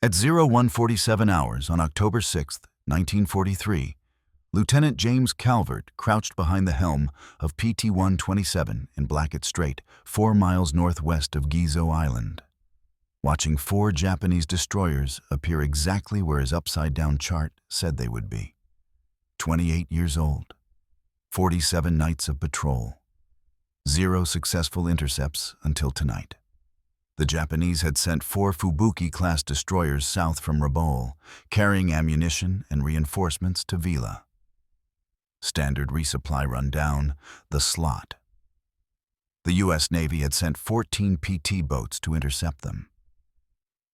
At 0147 hours on October 6, 1943, Lieutenant James Calvert crouched behind the helm of PT-127 in Blackett Strait, 4 miles northwest of Gizo Island, watching 4 Japanese destroyers appear exactly where his upside-down chart said they would be. 28 years old, 47 nights of patrol, 0 successful intercepts until tonight. The Japanese had sent 4 Fubuki-class destroyers south from Rabaul, carrying ammunition and reinforcements to Vila. Standard resupply run down, the slot. The U.S. Navy had sent 14 PT boats to intercept them.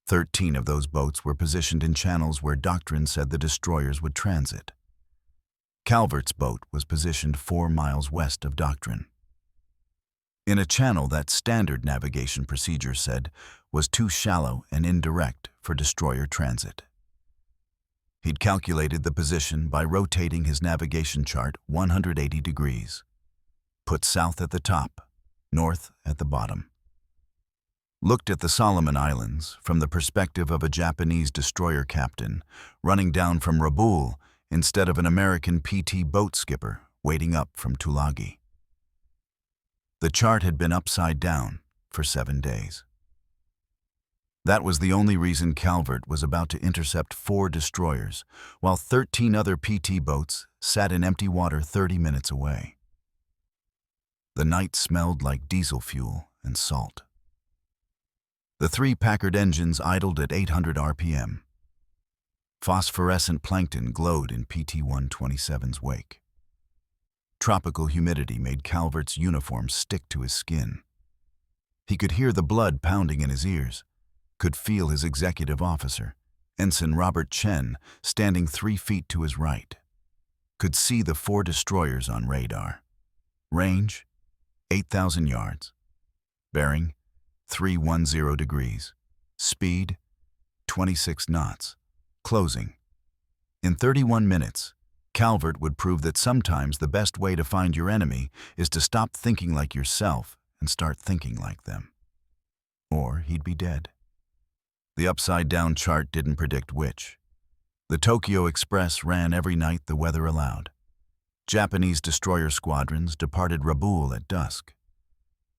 13 of those boats were positioned in channels where doctrine said the destroyers would transit. Calvert's boat was positioned 4 miles west of doctrine, in a channel that standard navigation procedure said was too shallow and indirect for destroyer transit. He'd calculated the position by rotating his navigation chart 180 degrees. Put south at the top, north at the bottom. Looked at the Solomon Islands from the perspective of a Japanese destroyer captain running down from Rabaul instead of an American PT boat skipper waiting up from Tulagi. The chart had been upside down for 7 days. That was the only reason Calvert was about to intercept 4 destroyers, while 13 other PT boats sat in empty water 30 minutes away. The night smelled like diesel fuel and salt. The 3 Packard engines idled at 800 RPM. Phosphorescent plankton glowed in PT-127's wake. Tropical humidity made Calvert's uniform stick to his skin. He could hear the blood pounding in his ears, could feel his executive officer, Ensign Robert Chen, standing 3 feet to his right. Could see the 4 destroyers on radar. Range, 8,000 yards. Bearing, 310 degrees. Speed, 26 knots. Closing. In 31 minutes, Calvert would prove that sometimes the best way to find your enemy is to stop thinking like yourself and start thinking like them. Or he'd be dead. The upside-down chart didn't predict which. The Tokyo Express ran every night the weather allowed. Japanese destroyer squadrons departed Rabaul at dusk,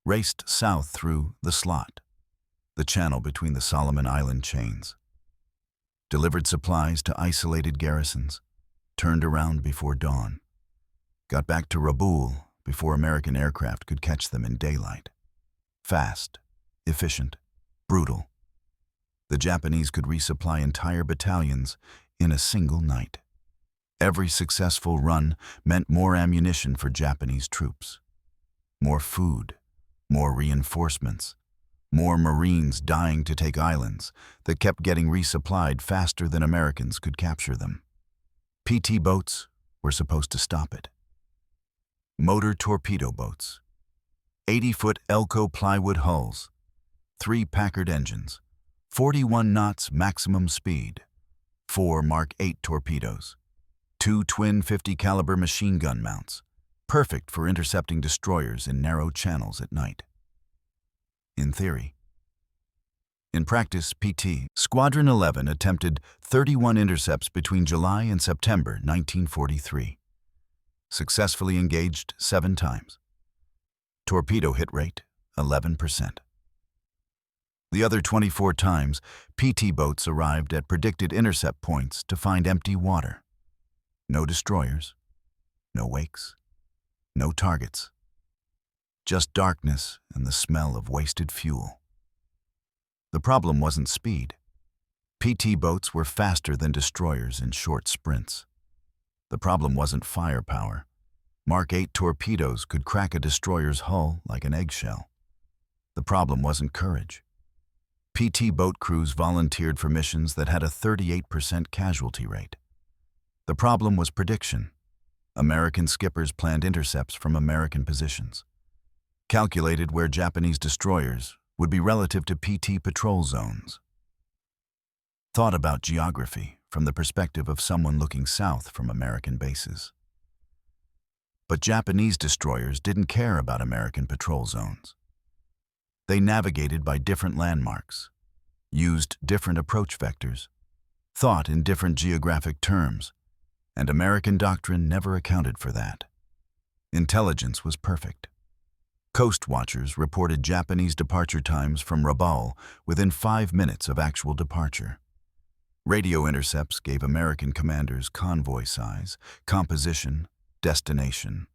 raced south through the slot, the channel between the Solomon Island chains, delivered supplies to isolated garrisons, turned around before dawn, got back to Rabaul before American aircraft could catch them in daylight. Fast, efficient, brutal. The Japanese could resupply entire battalions in a single night. Every successful run meant more ammunition for Japanese troops, more food, more reinforcements, more Marines dying to take islands that kept getting resupplied faster than Americans could capture them. PT boats were supposed to stop it. Motor torpedo boats, 80-foot Elco plywood hulls, 3 Packard engines, 41 knots maximum speed, 4 Mark 8 torpedoes, 2 twin 50 caliber machine gun mounts, perfect for intercepting destroyers in narrow channels at night. In theory. In practice, PT Squadron 11 attempted 31 intercepts between July and September 1943. Successfully engaged 7 times. Torpedo hit rate 11%. The other 24 times, PT boats arrived at predicted intercept points to find empty water. No destroyers, no wakes, no targets. Just darkness and the smell of wasted fuel. The problem wasn't speed. PT boats were faster than destroyers in short sprints. The problem wasn't firepower. Mark 8 torpedoes could crack a destroyer's hull like an eggshell. The problem wasn't courage. PT boat crews volunteered for missions that had a 38% casualty rate. The problem was prediction. American skippers planned intercepts from American positions, calculated where Japanese destroyers would be relative to PT patrol zones. Thought about geography from the perspective of someone looking south from American bases. But Japanese destroyers didn't care about American patrol zones. They navigated by different landmarks. used different approach vectors, thought in different geographic terms, and American doctrine never accounted for that. Intelligence was perfect. Coast watchers reported Japanese departure times from Rabaul within 5 minutes of actual departure. Radio intercepts gave American commanders convoy size, composition, destination.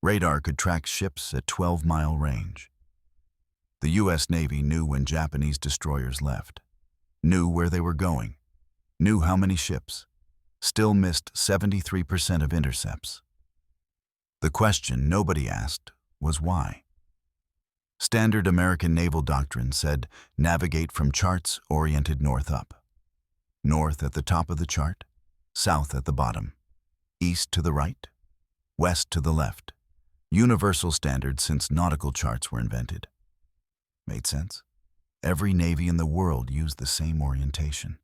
Radar could track ships at 12-mile range. The U.S. Navy knew when Japanese destroyers left, knew where they were going, knew how many ships, still missed 73% of intercepts. The question nobody asked was why. Standard American naval doctrine said navigate from charts oriented north up. North at the top of the chart, south at the bottom, east to the right, west to the left. Universal standard since nautical charts were invented. Made sense? Every navy in the world used the same orientation.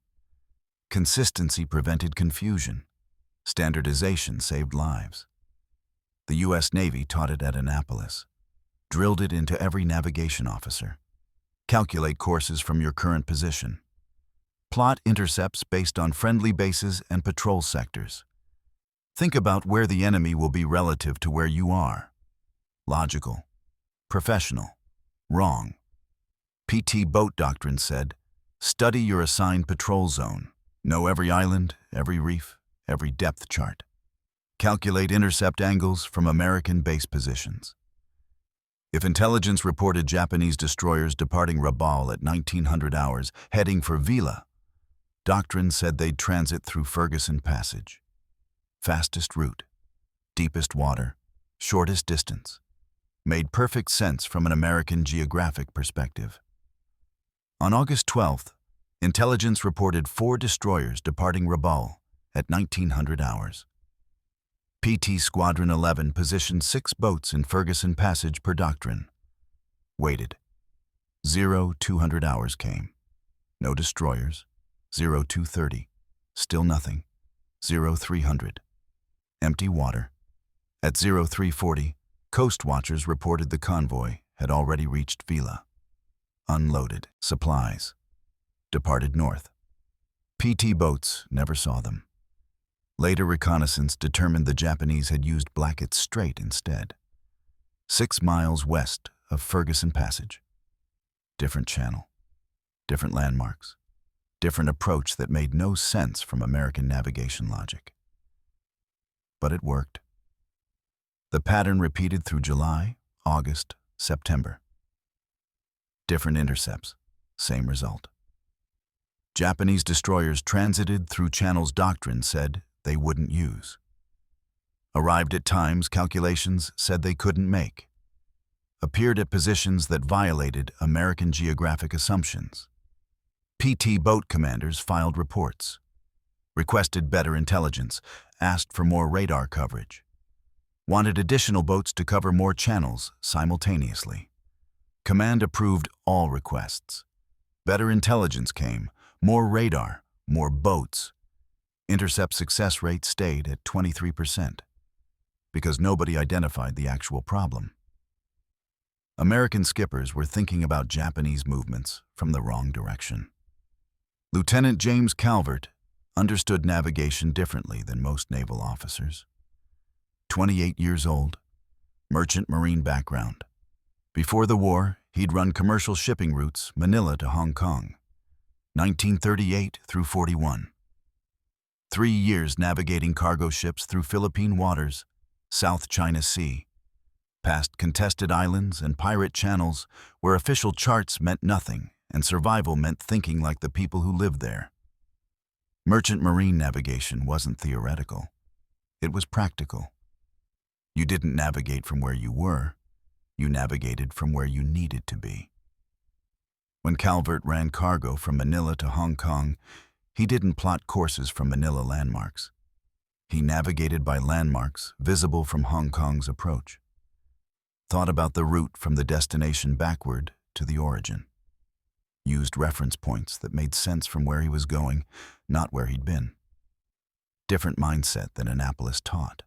Consistency prevented confusion. Standardization saved lives. The U.S. Navy taught it at Annapolis, drilled it into every navigation officer. Calculate courses from your current position. Plot intercepts based on friendly bases and patrol sectors. Think about where the enemy will be relative to where you are. Logical. Professional. Wrong. PT Boat Doctrine said, study your assigned patrol zone. Know every island, every reef, every depth chart. Calculate intercept angles from American base positions. If intelligence reported Japanese destroyers departing Rabaul at 1900 hours, heading for Vila, doctrine said they'd transit through Ferguson Passage. Fastest route, deepest water, shortest distance. Made perfect sense from an American geographic perspective. On August 12th, intelligence reported 4 destroyers departing Rabaul at 1900 hours. PT Squadron 11 positioned 6 boats in Ferguson Passage per doctrine. Waited. 0200 hours came. No destroyers. 0230. Still nothing. 0300. Empty water. At 0340, coast watchers reported the convoy had already reached Vila. Unloaded. Supplies. Departed north. PT boats never saw them. Later reconnaissance determined the Japanese had used Blackett Strait instead. 6 miles west of Ferguson Passage. Different channel. Different landmarks. Different approach that made no sense from American navigation logic. But it worked. The pattern repeated through July, August, September. Different intercepts, same result. Japanese destroyers transited through channels doctrine said they wouldn't use. Arrived at times calculations said they couldn't make. Appeared at positions that violated American geographic assumptions. PT boat commanders filed reports, requested better intelligence, asked for more radar coverage, wanted additional boats to cover more channels simultaneously. Command approved all requests. Better intelligence came, more radar, more boats. Intercept success rate stayed at 23%, because nobody identified the actual problem. American skippers were thinking about Japanese movements from the wrong direction. Lieutenant James Calvert understood navigation differently than most naval officers. 28 years old, merchant marine background. Before the war, he'd run commercial shipping routes Manila to Hong Kong, 1938 through 41. 3 years navigating cargo ships through Philippine waters, South China Sea, past contested islands and pirate channels where official charts meant nothing and survival meant thinking like the people who lived there. Merchant marine navigation wasn't theoretical. It was practical. You didn't navigate from where you were. You navigated from where you needed to be. When Calvert ran cargo from Manila to Hong Kong, he didn't plot courses from Manila landmarks. He navigated by landmarks visible from Hong Kong's approach. Thought about the route from the destination backward to the origin. Used reference points that made sense from where he was going, not where he'd been. Different mindset than Annapolis taught.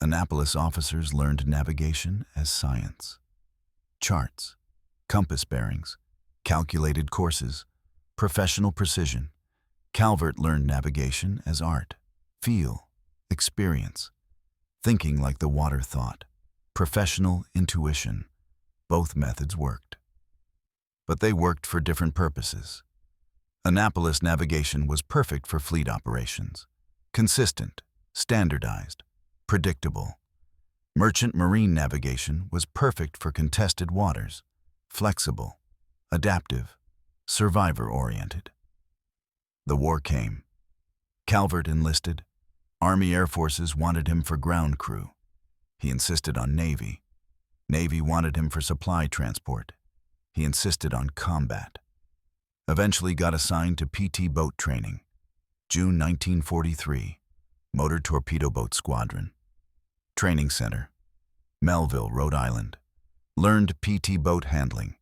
Annapolis officers learned navigation as science. Charts, compass bearings, calculated courses, professional precision. Calvert learned navigation as art, feel, experience, thinking like the water thought, professional intuition. Both methods worked. But they worked for different purposes. Annapolis navigation was perfect for fleet operations, consistent, standardized, predictable. Merchant marine navigation was perfect for contested waters, flexible, adaptive, survivor-oriented. The war came. Calvert enlisted. Army Air Forces wanted him for ground crew. He insisted on Navy. Navy wanted him for supply transport. He insisted on combat. Eventually got assigned to PT boat training. June 1943, Motor Torpedo Boat Squadron. Training Center, Melville, Rhode Island. Learned PT boat handling,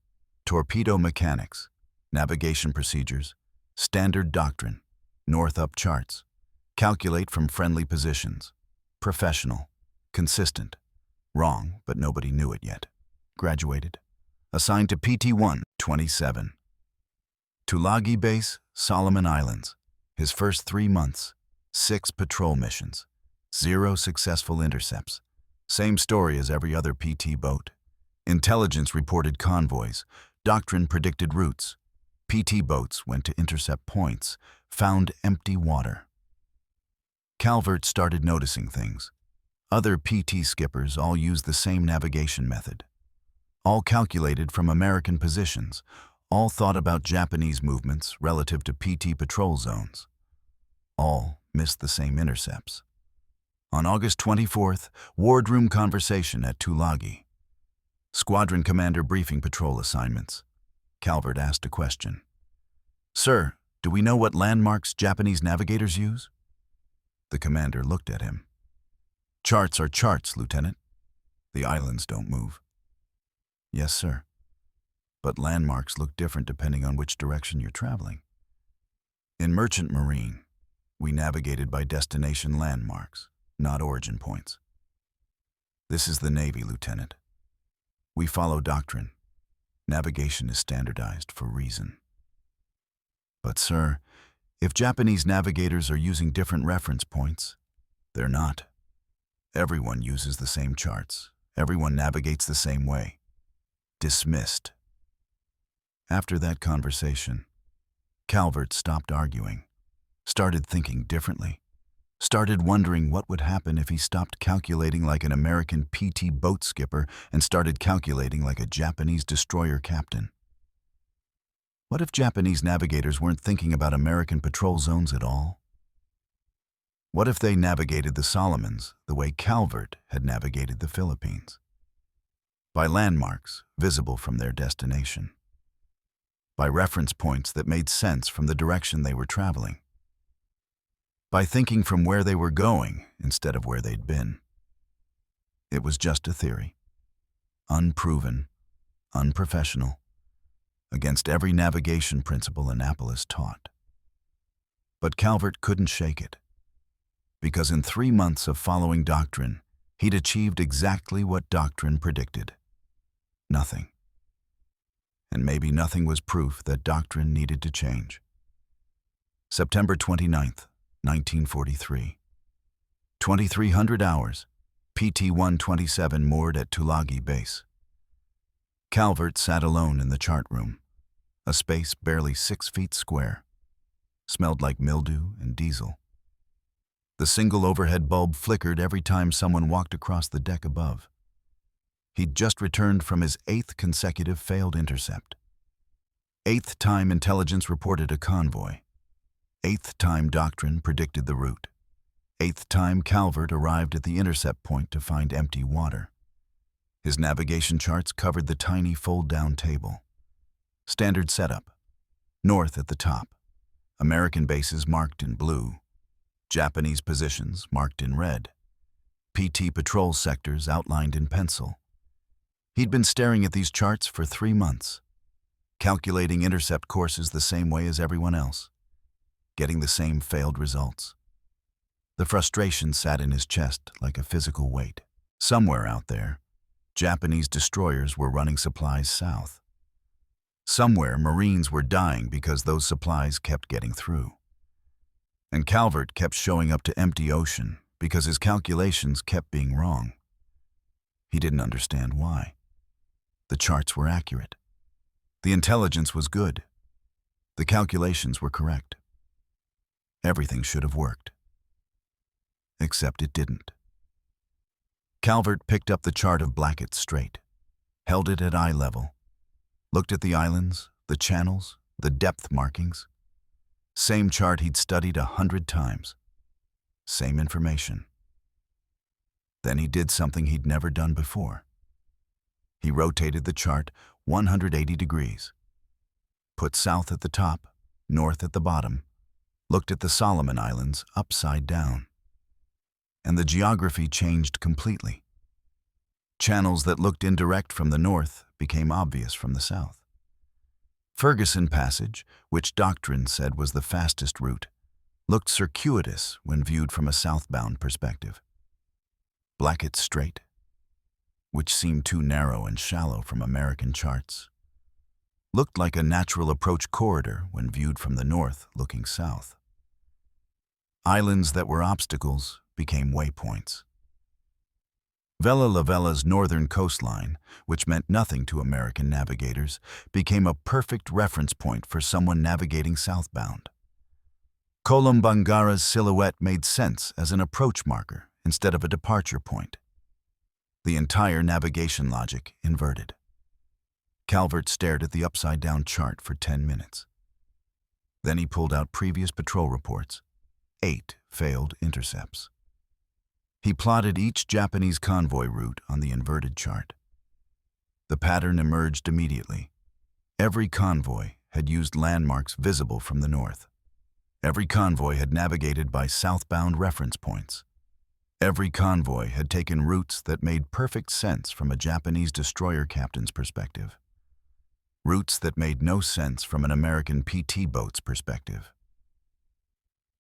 torpedo mechanics, navigation procedures, standard doctrine, north up charts, calculate from friendly positions, professional, consistent, wrong, but nobody knew it yet. Graduated. Assigned to PT-127. Tulagi Base, Solomon Islands. His first 3 months, 6 patrol missions, 0 successful intercepts. Same story as every other PT boat. Intelligence reported convoys. Doctrine predicted routes. PT boats went to intercept points, found empty water. Calvert started noticing things. Other PT skippers all used the same navigation method. All calculated from American positions. All thought about Japanese movements relative to PT patrol zones. All missed the same intercepts. On August 24th, wardroom conversation at Tulagi. Squadron commander briefing patrol assignments. Calvert asked a question. "Sir, do we know what landmarks Japanese navigators use?" The commander looked at him. "Charts are charts, Lieutenant. The islands don't move." "Yes, sir. But landmarks look different depending on which direction you're traveling. In Merchant Marine, we navigated by destination landmarks, not origin points. This is the Navy, Lieutenant. We follow doctrine. Navigation is standardized for reason." "But, sir, if Japanese navigators are using different reference points, they're not. Everyone uses the same charts. Everyone navigates the same way." Dismissed. After that conversation, Calvert stopped arguing, started thinking differently, started wondering what would happen if he stopped calculating like an American PT boat skipper and started calculating like a Japanese destroyer captain. What if Japanese navigators weren't thinking about American patrol zones at all? What if they navigated the Solomons the way Calvert had navigated the Philippines? By landmarks visible from their destination. By reference points that made sense from the direction they were traveling. By thinking from where they were going instead of where they'd been. It was just a theory. Unproven, unprofessional, against every navigation principle Annapolis taught. But Calvert couldn't shake it, because in 3 months of following doctrine, he'd achieved exactly what doctrine predicted. Nothing. And maybe nothing was proof that doctrine needed to change. September 29th, 1943. 2300 hours, PT-127 moored at Tulagi Base. Calvert sat alone in the chart room, a space barely 6 feet square. Smelled like mildew and diesel. The single overhead bulb flickered every time someone walked across the deck above. He'd just returned from his 8th consecutive failed intercept. 8th time intelligence reported a convoy. 8th time doctrine predicted the route. 8th time Calvert arrived at the intercept point to find empty water. His navigation charts covered the tiny fold-down table. Standard setup. North at the top. American bases marked in blue. Japanese positions marked in red. PT patrol sectors outlined in pencil. He'd been staring at these charts for 3 months, calculating intercept courses the same way as everyone else, getting the same failed results. The frustration sat in his chest like a physical weight. Somewhere out there, Japanese destroyers were running supplies south. Somewhere, Marines were dying because those supplies kept getting through. And Calvert kept showing up to empty ocean because his calculations kept being wrong. He didn't understand why. The charts were accurate. The intelligence was good. The calculations were correct. Everything should have worked. Except it didn't. Calvert picked up the chart of Blackett Strait, held it at eye level, looked at the islands, the channels, the depth markings. Same chart he'd studied 100 times. Same information. Then he did something he'd never done before. He rotated the chart 180 degrees, put south at the top, north at the bottom, looked at the Solomon Islands upside down. And the geography changed completely. Channels that looked indirect from the north became obvious from the south. Ferguson Passage, which Doctrine said was the fastest route, looked circuitous when viewed from a southbound perspective. Blackett Strait, which seemed too narrow and shallow from American charts, looked like a natural approach corridor when viewed from the north looking south. Islands that were obstacles became waypoints. Vella La Vella's northern coastline, which meant nothing to American navigators, became a perfect reference point for someone navigating southbound. Kolombangara's silhouette made sense as an approach marker instead of a departure point. The entire navigation logic inverted. Calvert stared at the upside-down chart for 10 minutes. Then he pulled out previous patrol reports. 8 failed intercepts. He plotted each Japanese convoy route on the inverted chart. The pattern emerged immediately. Every convoy had used landmarks visible from the north. Every convoy had navigated by southbound reference points. Every convoy had taken routes that made perfect sense from a Japanese destroyer captain's perspective. Routes that made no sense from an American PT boat's perspective.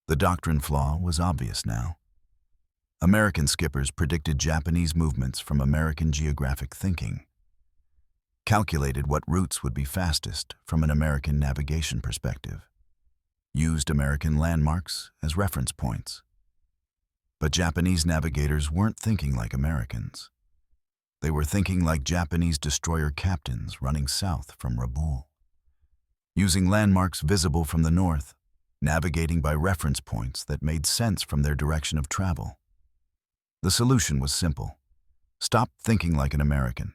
The doctrine flaw was obvious now. American skippers predicted Japanese movements from American geographic thinking, calculated what routes would be fastest from an American navigation perspective, used American landmarks as reference points. But Japanese navigators weren't thinking like Americans. They were thinking like Japanese destroyer captains running south from Rabaul, using landmarks visible from the north, navigating by reference points that made sense from their direction of travel. The solution was simple. Stop thinking like an American.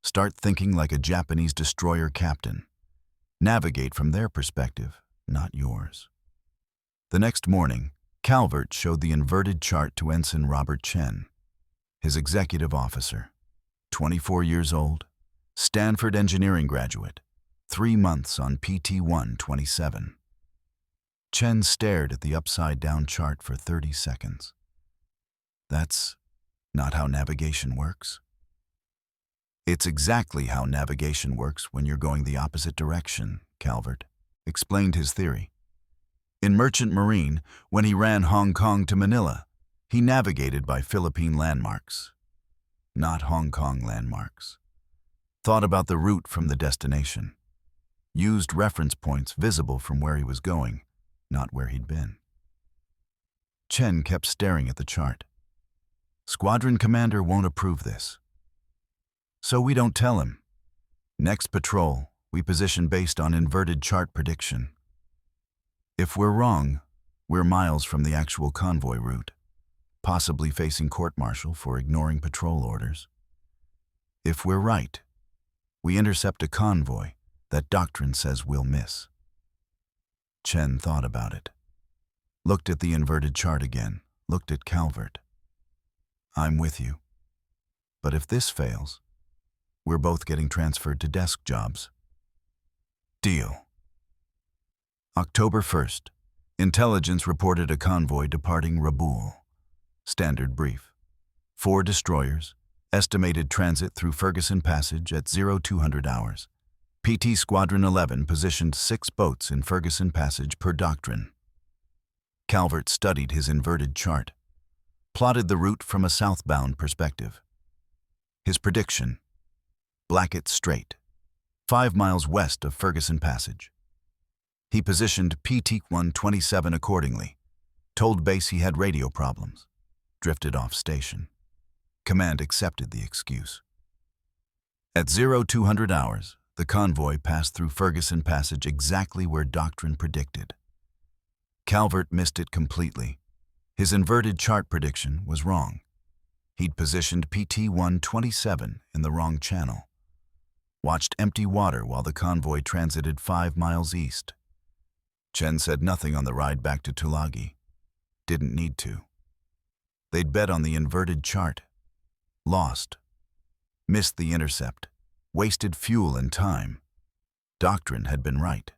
Start thinking like a Japanese destroyer captain. Navigate from their perspective, not yours. The next morning, Calvert showed the inverted chart to Ensign Robert Chen, his executive officer, 24 years old, Stanford engineering graduate, 3 months on PT-127. Chen stared at the upside-down chart for 30 seconds. That's not how navigation works. It's exactly how navigation works when you're going the opposite direction, Calvert explained his theory. In Merchant Marine, when he ran Hong Kong to Manila, he navigated by Philippine landmarks, not Hong Kong landmarks. Thought about the route from the destination. Used reference points visible from where he was going, not where he'd been. Chen kept staring at the chart. Squadron commander won't approve this. So we don't tell him. Next patrol, we position based on inverted chart prediction. If we're wrong, we're miles from the actual convoy route, possibly facing court-martial for ignoring patrol orders. If we're right, we intercept a convoy that doctrine says we'll miss. Chen thought about it. Looked at the inverted chart again, looked at Calvert. I'm with you. But if this fails, we're both getting transferred to desk jobs. Deal. October 1st, intelligence reported a convoy departing Rabaul. Standard brief. 4 destroyers, estimated transit through Ferguson Passage at 0200 hours. PT Squadron 11 positioned 6 boats in Ferguson Passage per doctrine. Calvert studied his inverted chart, plotted the route from a southbound perspective. His prediction: Blackett Strait, 5 miles west of Ferguson Passage. He positioned PT-127 accordingly, told base he had radio problems, drifted off station. Command accepted the excuse. At 0200 hours, the convoy passed through Ferguson Passage exactly where doctrine predicted. Calvert missed it completely. His inverted chart prediction was wrong. He'd positioned PT-127 in the wrong channel. Watched empty water while the convoy transited 5 miles east. Chen said nothing on the ride back to Tulagi. Didn't need to. They'd bet on the inverted chart. Lost. Missed the intercept. Wasted fuel and time. Doctrine had been right.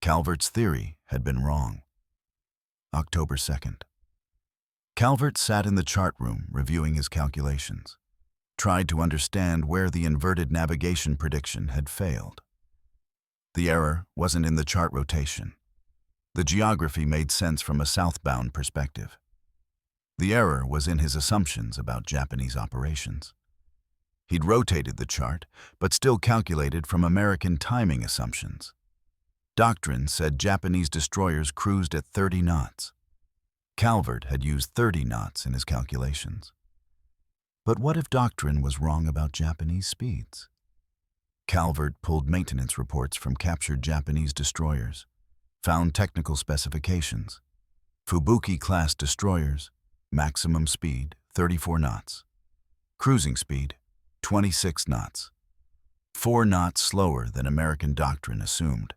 Calvert's theory had been wrong. October 2nd. Calvert sat in the chart room reviewing his calculations. Tried to understand where the inverted navigation prediction had failed. The error wasn't in the chart rotation. The geography made sense from a southbound perspective. The error was in his assumptions about Japanese operations. He'd rotated the chart, but still calculated from American timing assumptions. Doctrine said Japanese destroyers cruised at 30 knots. Calvert had used 30 knots in his calculations. But what if Doctrine was wrong about Japanese speeds? Calvert pulled maintenance reports from captured Japanese destroyers, found technical specifications. Fubuki-class destroyers, maximum speed 34 knots. Cruising speed 26 knots. 4 knots slower than American doctrine assumed.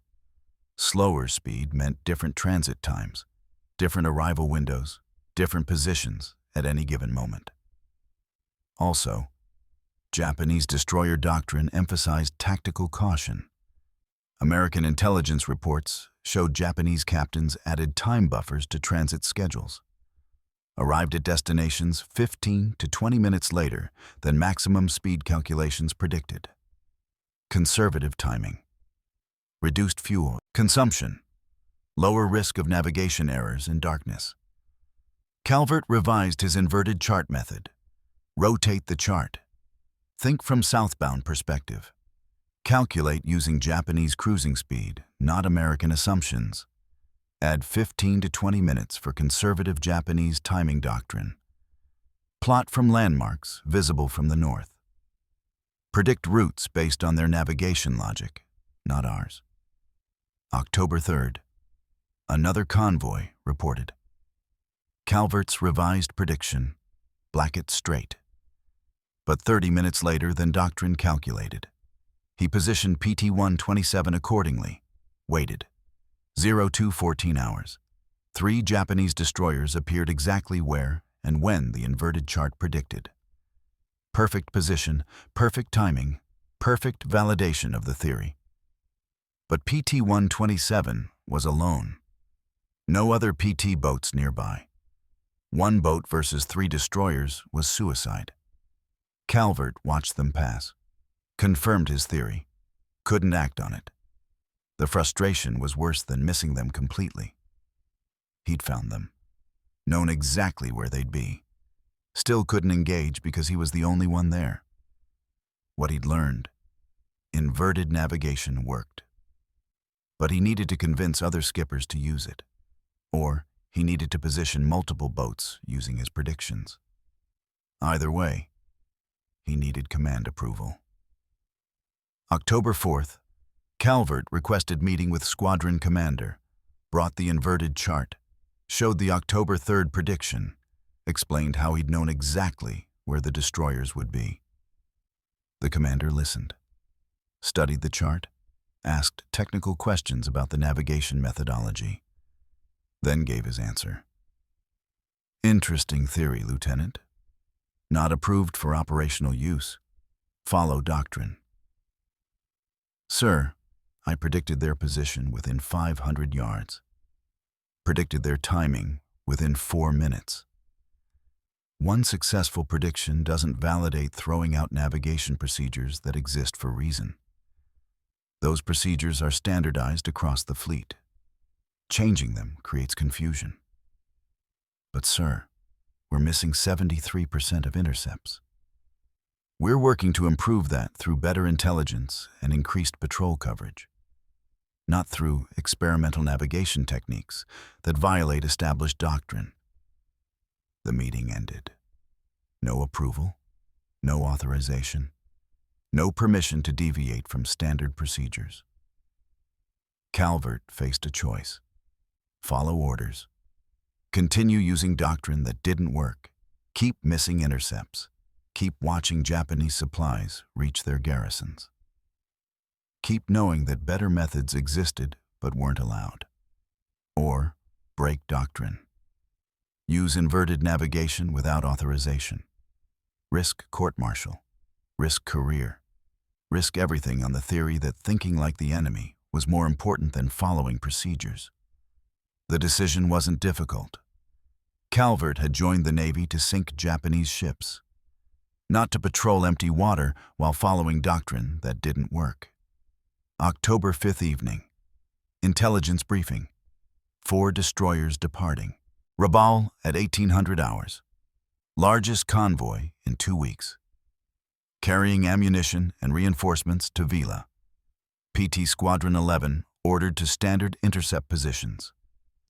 Slower speed meant different transit times, different arrival windows, different positions at any given moment. Also, Japanese destroyer doctrine emphasized tactical caution. American intelligence reports showed Japanese captains added time buffers to transit schedules. Arrived at destinations 15 to 20 minutes later than maximum speed calculations predicted. Conservative timing. Reduced fuel consumption. Lower risk of navigation errors in darkness. Calvert revised his inverted chart method. Rotate the chart. Think from southbound perspective. Calculate using Japanese cruising speed, not American assumptions. Add 15 to 20 minutes for conservative Japanese timing doctrine. Plot from landmarks visible from the north. Predict routes based on their navigation logic, not ours. October 3rd. Another convoy reported. Calvert's revised prediction, Blackett Strait. But 30 minutes later than doctrine calculated. He positioned PT-127 accordingly, waited. 0214 hours. 3 Japanese destroyers appeared exactly where and when the inverted chart predicted. Perfect position, perfect timing, perfect validation of the theory. But PT-127 was alone. No other PT boats nearby. 1 boat versus 3 destroyers was suicide. Calvert watched them pass, confirmed his theory, couldn't act on it. The frustration was worse than missing them completely. He'd found them, known exactly where they'd be. Still couldn't engage because he was the only one there. What he'd learned, inverted navigation worked. But he needed to convince other skippers to use it. Or he needed to position multiple boats using his predictions. Either way, he needed command approval. October 4th, Calvert requested meeting with Squadron commander, brought the inverted chart, showed the October 3rd prediction, explained how he'd known exactly where the destroyers would be. The commander listened, studied the chart, asked technical questions about the navigation methodology, then gave his answer. Interesting theory, Lieutenant. Not approved for operational use. Follow doctrine. Sir, I predicted their position within 500 yards. Predicted their timing within 4 minutes. One successful prediction doesn't validate throwing out navigation procedures that exist for reason. Those procedures are standardized across the fleet. Changing them creates confusion. But sir, we're missing 73% of intercepts. We're working to improve that through better intelligence and increased patrol coverage, not through experimental navigation techniques that violate established doctrine. The meeting ended. No approval, no authorization, no permission to deviate from standard procedures. Calvert faced a choice: follow orders, continue using doctrine that didn't work, keep missing intercepts, keep watching Japanese supplies reach their garrisons, keep knowing that better methods existed but weren't allowed, or break doctrine, use inverted navigation without authorization, risk court-martial, risk career, risk everything on the theory that thinking like the enemy was more important than following procedures. The decision wasn't difficult. Calvert had joined the Navy to sink Japanese ships, not to patrol empty water while following doctrine that didn't work. October 5th evening. Intelligence briefing. 4 destroyers departing. Rabaul at 1800 hours. Largest convoy in 2 weeks. Carrying ammunition and reinforcements to Vila. PT Squadron 11 ordered to standard intercept positions.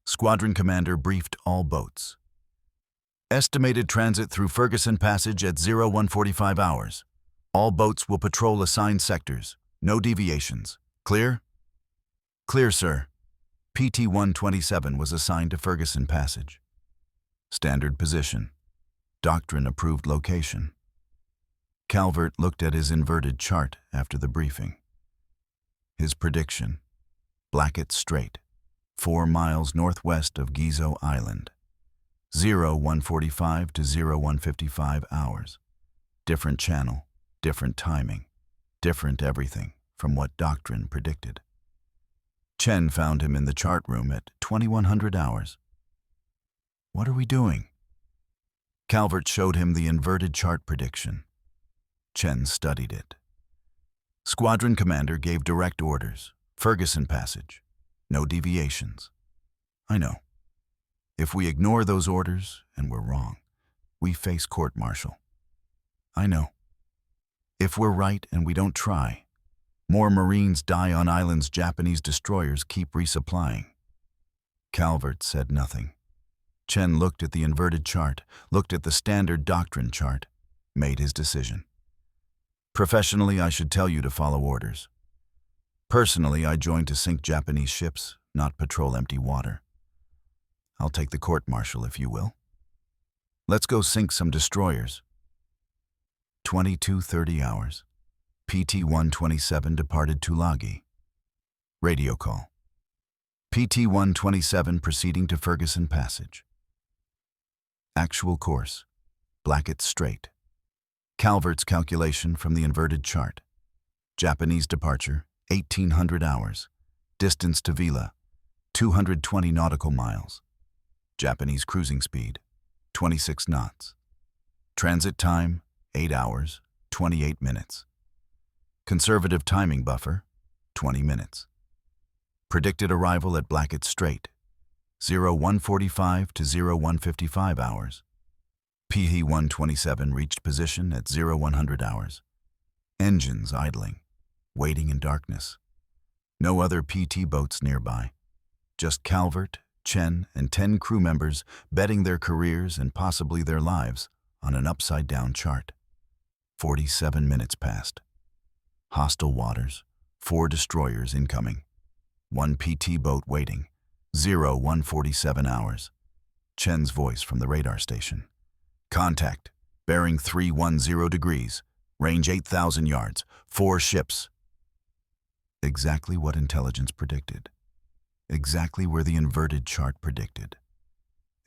Squadron commander briefed all boats. Estimated transit through Ferguson Passage at 0145 hours. All boats will patrol assigned sectors. No deviations. Clear? Clear, sir. PT-127 was assigned to Ferguson Passage. Standard position. Doctrine-approved location. Calvert looked at his inverted chart after the briefing. His prediction: Blackett Strait, 4 miles northwest of Gizo Island. 0145 to 0155 hours. Different channel, different timing, different everything from what doctrine predicted. Chen found him in the chart room at 2100 hours. What are we doing? Calvert showed him the inverted chart prediction. Chen studied it. Squadron commander gave direct orders. Ferguson Passage. No deviations. I know. If we ignore those orders, and we're wrong, we face court-martial. I know. If we're right and we don't try, more Marines die on islands Japanese destroyers keep resupplying. Calvert said nothing. Chen looked at the inverted chart, looked at the standard doctrine chart, made his decision. Professionally, I should tell you to follow orders. Personally, I joined to sink Japanese ships, not patrol empty water. I'll take the court-martial if you will. Let's go sink some destroyers. 22:30 hours. PT-127 departed Tulagi. Radio call. PT-127 proceeding to Ferguson Passage. Actual course: Blackett Strait. Calvert's calculation from the inverted chart. Japanese departure, 1800 hours. Distance to Vila, 220 nautical miles. Japanese cruising speed, 26 knots. Transit time, 8 hours, 28 minutes. Conservative timing buffer, 20 minutes. Predicted arrival at Blackett Strait, 0145 to 0155 hours. PT-127 reached position at 0100 hours. Engines idling, waiting in darkness. No other PT boats nearby. Just Calvert, Chen, and 10 crew members betting their careers and possibly their lives on an upside-down chart. 47 minutes passed. Hostile waters, 4 destroyers incoming. 1 PT boat waiting. 0147 hours. Chen's voice from the radar station. Contact, bearing 310 degrees, range 8,000 yards, 4 ships. Exactly what intelligence predicted. Exactly where the inverted chart predicted.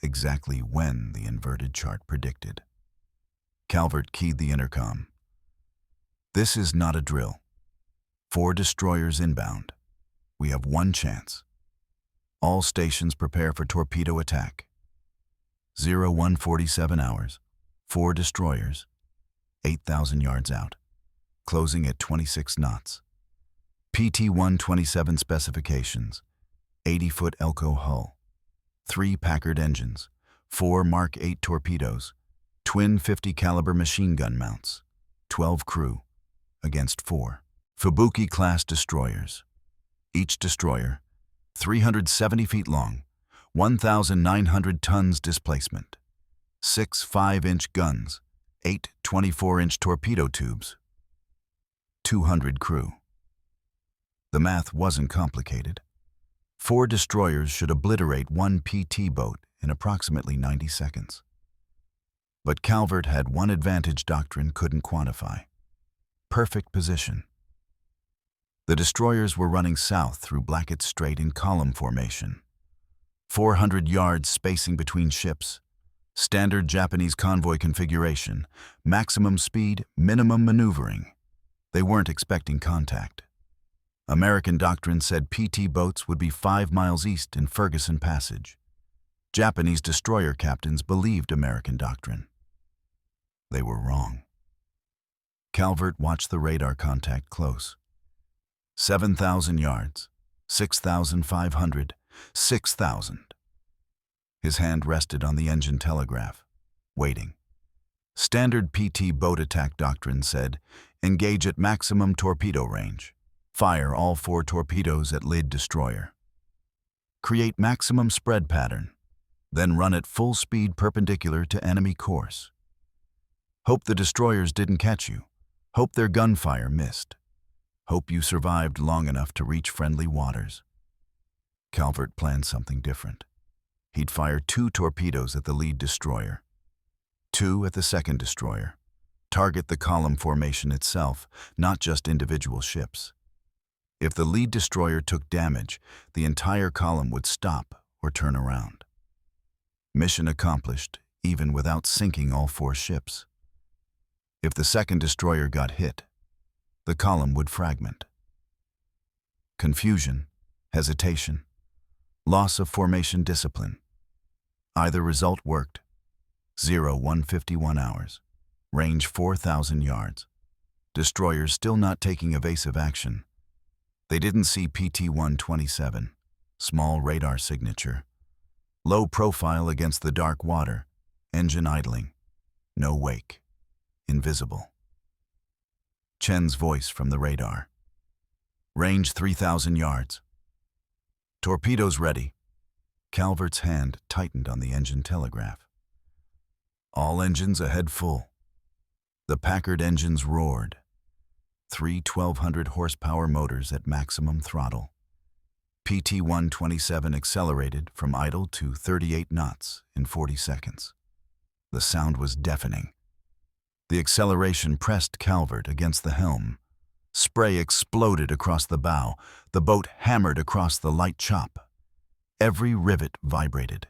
Exactly when the inverted chart predicted. Calvert keyed the intercom. This is not a drill. 4 destroyers inbound. We have 1 chance. All stations prepare for torpedo attack. 0147 hours, 4 destroyers, 8,000 yards out, closing at 26 knots. PT-127 specifications: 80-foot Elco hull, 3 Packard engines, 4 Mark 8 torpedoes, twin 50 caliber machine gun mounts, 12 crew, against 4 Fubuki-class destroyers. Each destroyer, 370 feet long, 1,900 tons displacement, 6 5-inch guns, 8 24-inch torpedo tubes, 200 crew. The math wasn't complicated. 4 destroyers should obliterate 1 PT boat in approximately 90 seconds. But Calvert had one advantage doctrine couldn't quantify: perfect position. The destroyers were running south through Blackett Strait in column formation. 400 yards spacing between ships, standard Japanese convoy configuration, maximum speed, minimum maneuvering. They weren't expecting contact. American doctrine said PT boats would be 5 miles east in Ferguson Passage. Japanese destroyer captains believed American doctrine. They were wrong. Calvert watched the radar contact close. 7,000 yards, 6,500, 6,000. His hand rested on the engine telegraph, waiting. Standard PT boat attack doctrine said, engage at maximum torpedo range. Fire all 4 torpedoes at lead destroyer. Create maximum spread pattern, then run at full speed perpendicular to enemy course. Hope the destroyers didn't catch you. Hope their gunfire missed. Hope you survived long enough to reach friendly waters. Calvert planned something different. He'd fire 2 torpedoes at the lead destroyer, 2 at the second destroyer. Target the column formation itself, not just individual ships. If the lead destroyer took damage, the entire column would stop or turn around. Mission accomplished, even without sinking all 4 ships. If the second destroyer got hit, the column would fragment. Confusion, hesitation, loss of formation discipline. Either result worked. 151 hours. Range 4,000 yards. Destroyers still not taking evasive action. They didn't see PT-127. Small radar signature. Low profile against the dark water. Engine idling. No wake. Invisible. Chen's voice from the radar. Range 3,000 yards. Torpedoes ready. Calvert's hand tightened on the engine telegraph. All engines ahead full. The Packard engines roared. 3 1,200 horsepower motors at maximum throttle. PT-127 accelerated from idle to 38 knots in 40 seconds. The sound was deafening. The acceleration pressed Calvert against the helm. Spray exploded across the bow. The boat hammered across the light chop. Every rivet vibrated.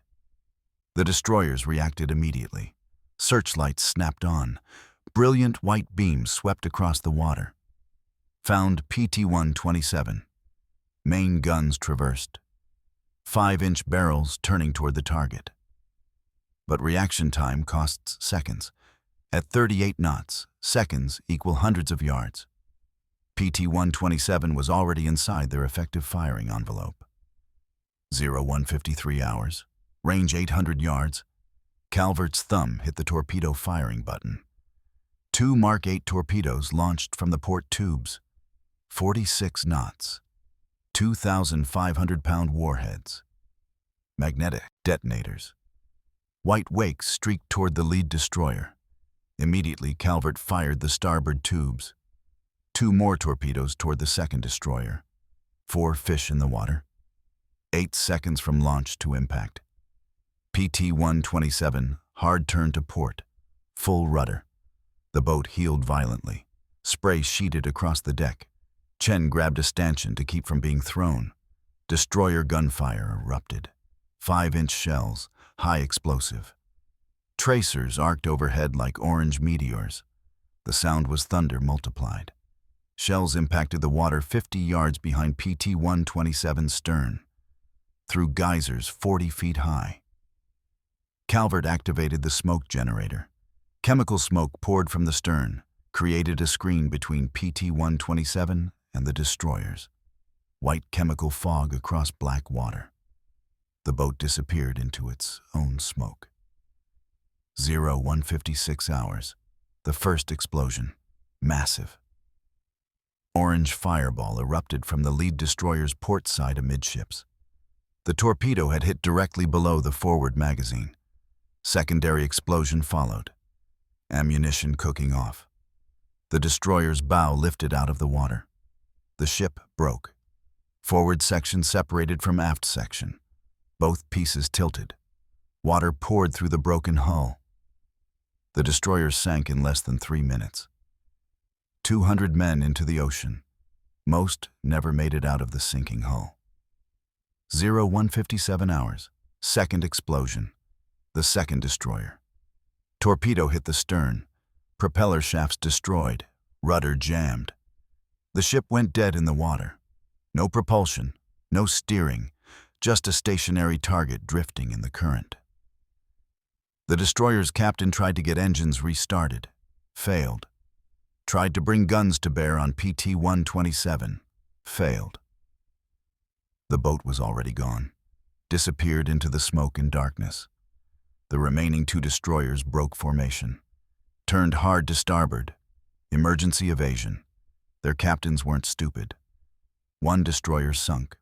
The destroyers reacted immediately. Searchlights snapped on. Brilliant white beams swept across the water. Found PT-127. Main guns traversed. 5-inch barrels turning toward the target. But reaction time costs seconds. At 38 knots, seconds equal hundreds of yards. PT-127 was already inside their effective firing envelope. 153 hours, range 800 yards. Calvert's thumb hit the torpedo firing button. 2 Mark 8 torpedoes launched from the port tubes. 46 knots. 2,500-pound warheads. Magnetic detonators. White wakes streaked toward the lead destroyer. Immediately, Calvert fired the starboard tubes. 2 more torpedoes toward the second destroyer. 4 fish in the water. 8 seconds from launch to impact. PT-127, hard turn to port. Full rudder. The boat heeled violently. Spray sheeted across the deck. Chen grabbed a stanchion to keep from being thrown. Destroyer gunfire erupted. 5-inch shells, high explosive. Tracers arced overhead like orange meteors. The sound was thunder multiplied. Shells impacted the water 50 yards behind PT-127's stern, through geysers 40 feet high. Calvert activated the smoke generator. Chemical smoke poured from the stern, created a screen between PT-127 and the destroyers. White chemical fog across black water. The boat disappeared into its own smoke. 156 hours. The first explosion. massive. Orange fireball erupted from the lead destroyer's port side amidships. The torpedo had hit directly below the forward magazine. Secondary explosion followed. Ammunition cooking off. The destroyer's bow lifted out of the water. The ship broke. Forward section separated from aft section. Both pieces tilted. Water poured through the broken hull. The destroyer sank in less than 3 minutes. 200 men into the ocean. Most never made it out of the sinking hull. 0157 hours. Second explosion. The second destroyer. Torpedo hit the stern. Propeller shafts destroyed. Rudder jammed. The ship went dead in the water. No propulsion, no steering, just a stationary target drifting in the current. The destroyer's captain tried to get engines restarted. Failed. Tried to bring guns to bear on PT-127. Failed. The boat was already gone. Disappeared into the smoke and darkness. The remaining 2 destroyers broke formation. Turned hard to starboard. Emergency evasion. Their captains weren't stupid. 1 destroyer sunk.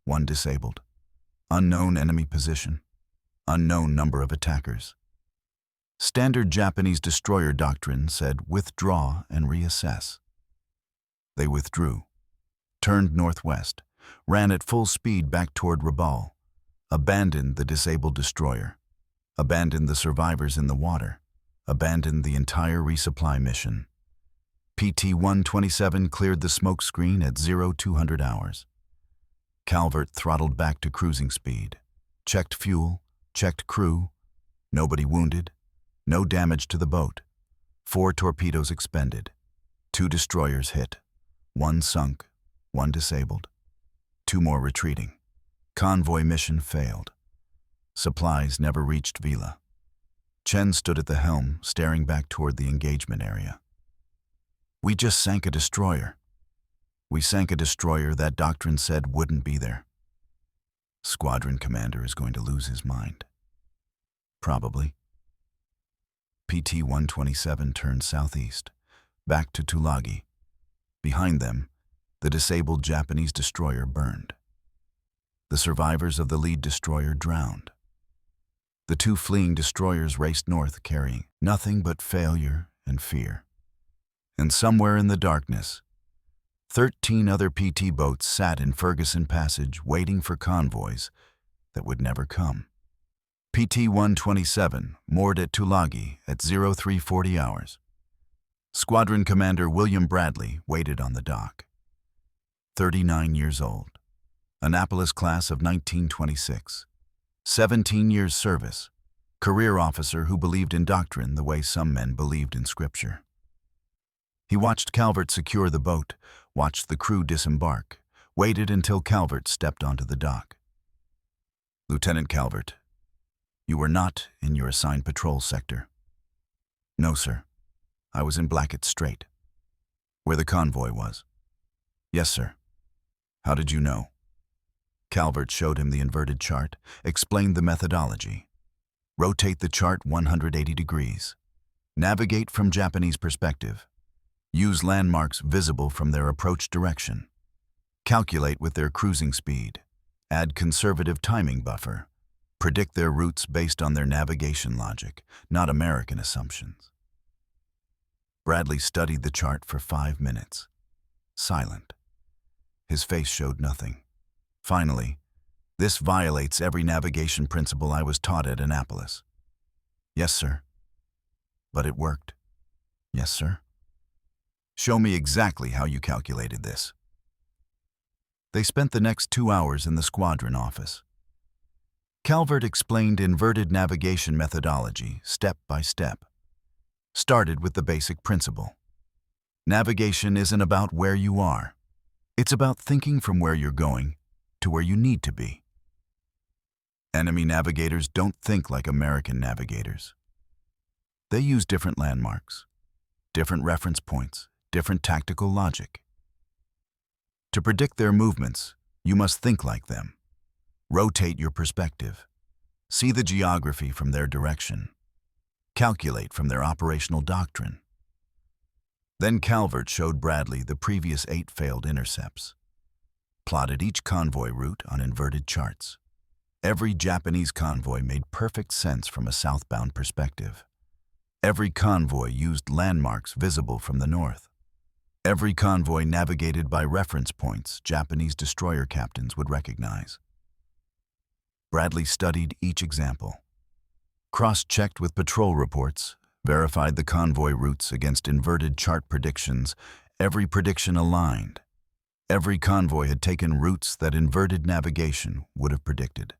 1 disabled. Unknown enemy position. Unknown number of attackers. Standard Japanese destroyer doctrine said withdraw and reassess. They withdrew. Turned northwest. Ran at full speed back toward Rabaul. Abandoned the disabled destroyer. Abandoned the survivors in the water. Abandoned the entire resupply mission. PT-127 cleared the smoke screen at 0200 hours. Calvert throttled back to cruising speed. Checked fuel, checked crew. Nobody wounded. No damage to the boat. 4 torpedoes expended. 2 destroyers hit. 1 sunk, 1 disabled. 2 more retreating. Convoy mission failed. Supplies never reached Vila. Chen stood at the helm, staring back toward the engagement area. We just sank a destroyer. We sank a destroyer that doctrine said wouldn't be there. Squadron commander is going to lose his mind. Probably. PT-127 turned southeast, back to Tulagi. Behind them, the disabled Japanese destroyer burned. The survivors of the lead destroyer drowned. The 2 fleeing destroyers raced north carrying nothing but failure and fear. And somewhere in the darkness, 13 other PT boats sat in Ferguson Passage waiting for convoys that would never come. PT-127 moored at Tulagi at 0340 hours. Squadron Commander William Bradley waited on the dock. 39 years old. Annapolis class of 1926. 17 years service. Career officer who believed in doctrine the way some men believed in scripture. He watched Calvert secure the boat, watched the crew disembark, waited until Calvert stepped onto the dock. Lieutenant Calvert, you were not in your assigned patrol sector. No, sir. I was in Blackett Strait, where the convoy was. Yes, sir. How did you know? Calvert showed him the inverted chart, explained the methodology. Rotate the chart 180 degrees. Navigate from Japanese perspective. Use landmarks visible from their approach direction. Calculate with their cruising speed. Add conservative timing buffer. Predict their routes based on their navigation logic, not American assumptions. Bradley studied the chart for 5 minutes. Silent. His face showed nothing. Finally, this violates every navigation principle I was taught at Annapolis. Yes, sir. But it worked. Yes, sir. Show me exactly how you calculated this. They spent the next 2 hours in the squadron office. Calvert explained inverted navigation methodology step by step. Started with the basic principle. Navigation isn't about where you are. It's about thinking from where you're going to where you need to be. Enemy navigators don't think like American navigators. They use different landmarks, different reference points, different tactical logic. To predict their movements, you must think like them. Rotate your perspective. See the geography from their direction. Calculate from their operational doctrine. Then Calvert showed Bradley the previous 8 failed intercepts, plotted each convoy route on inverted charts. Every Japanese convoy made perfect sense from a southbound perspective. Every convoy used landmarks visible from the north. Every convoy navigated by reference points Japanese destroyer captains would recognize. Bradley studied each example, cross-checked with patrol reports, verified the convoy routes against inverted chart predictions. Every prediction aligned. Every convoy had taken routes that inverted navigation would have predicted,